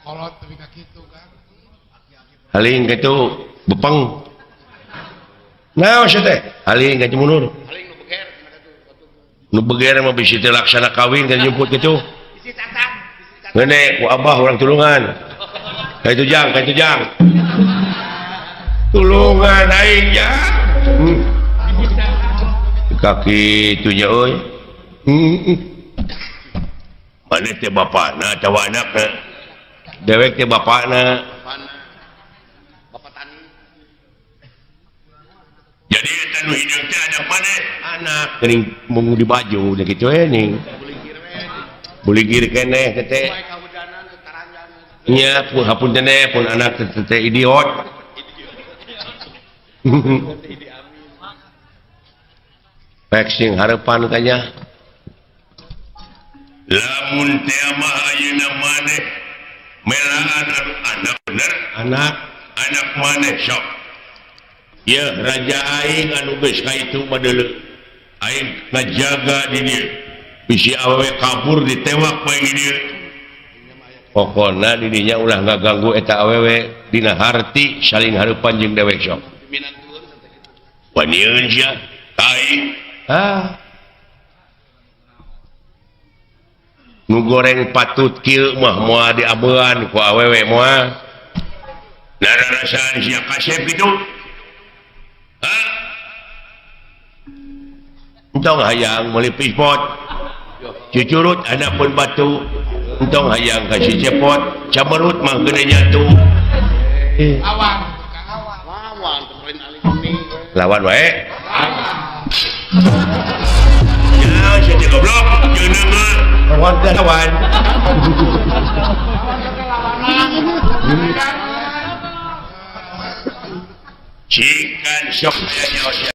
kolot tapi ka kitu kan haling kitu bepeng naon sia teh haling ka mundur nu beger mah bisi teh laksana kawin kan jemput kitu ngene ku abah urang tulungan kaitu jang tulungan aing ya kaki tunya euy maneh teh bapana atawa anakna dewek teh bapana jadi eta nu hideung teh ada maneh anak geuning mung di baju da kitu ning buligir keneh teh nya pun hapunten pun anak teh idiot Pexing harapan kanya lamun teh mah ayeuna maneh melaan anak bener anak maneh sok ya raja aing anu geus ka itu mah deuleu aing ngajaga di dieu bisi awewe kabur ditewak bae di dieu pokona di dinya ulah ngaganggu eta awewe dina harti saling hareupan jeung dewek sok wanieun sia tai nu goreng patut kieu mah moal diabean ku awewe moal narasaan sia kasep kitu entong hayang meuli pispot cucurut anak pun batu entong hayang kasih cepot camerut mah geuna nyatu lawan wae ya sia goblok jeuneuh mah lawan cikan sok aya nyawa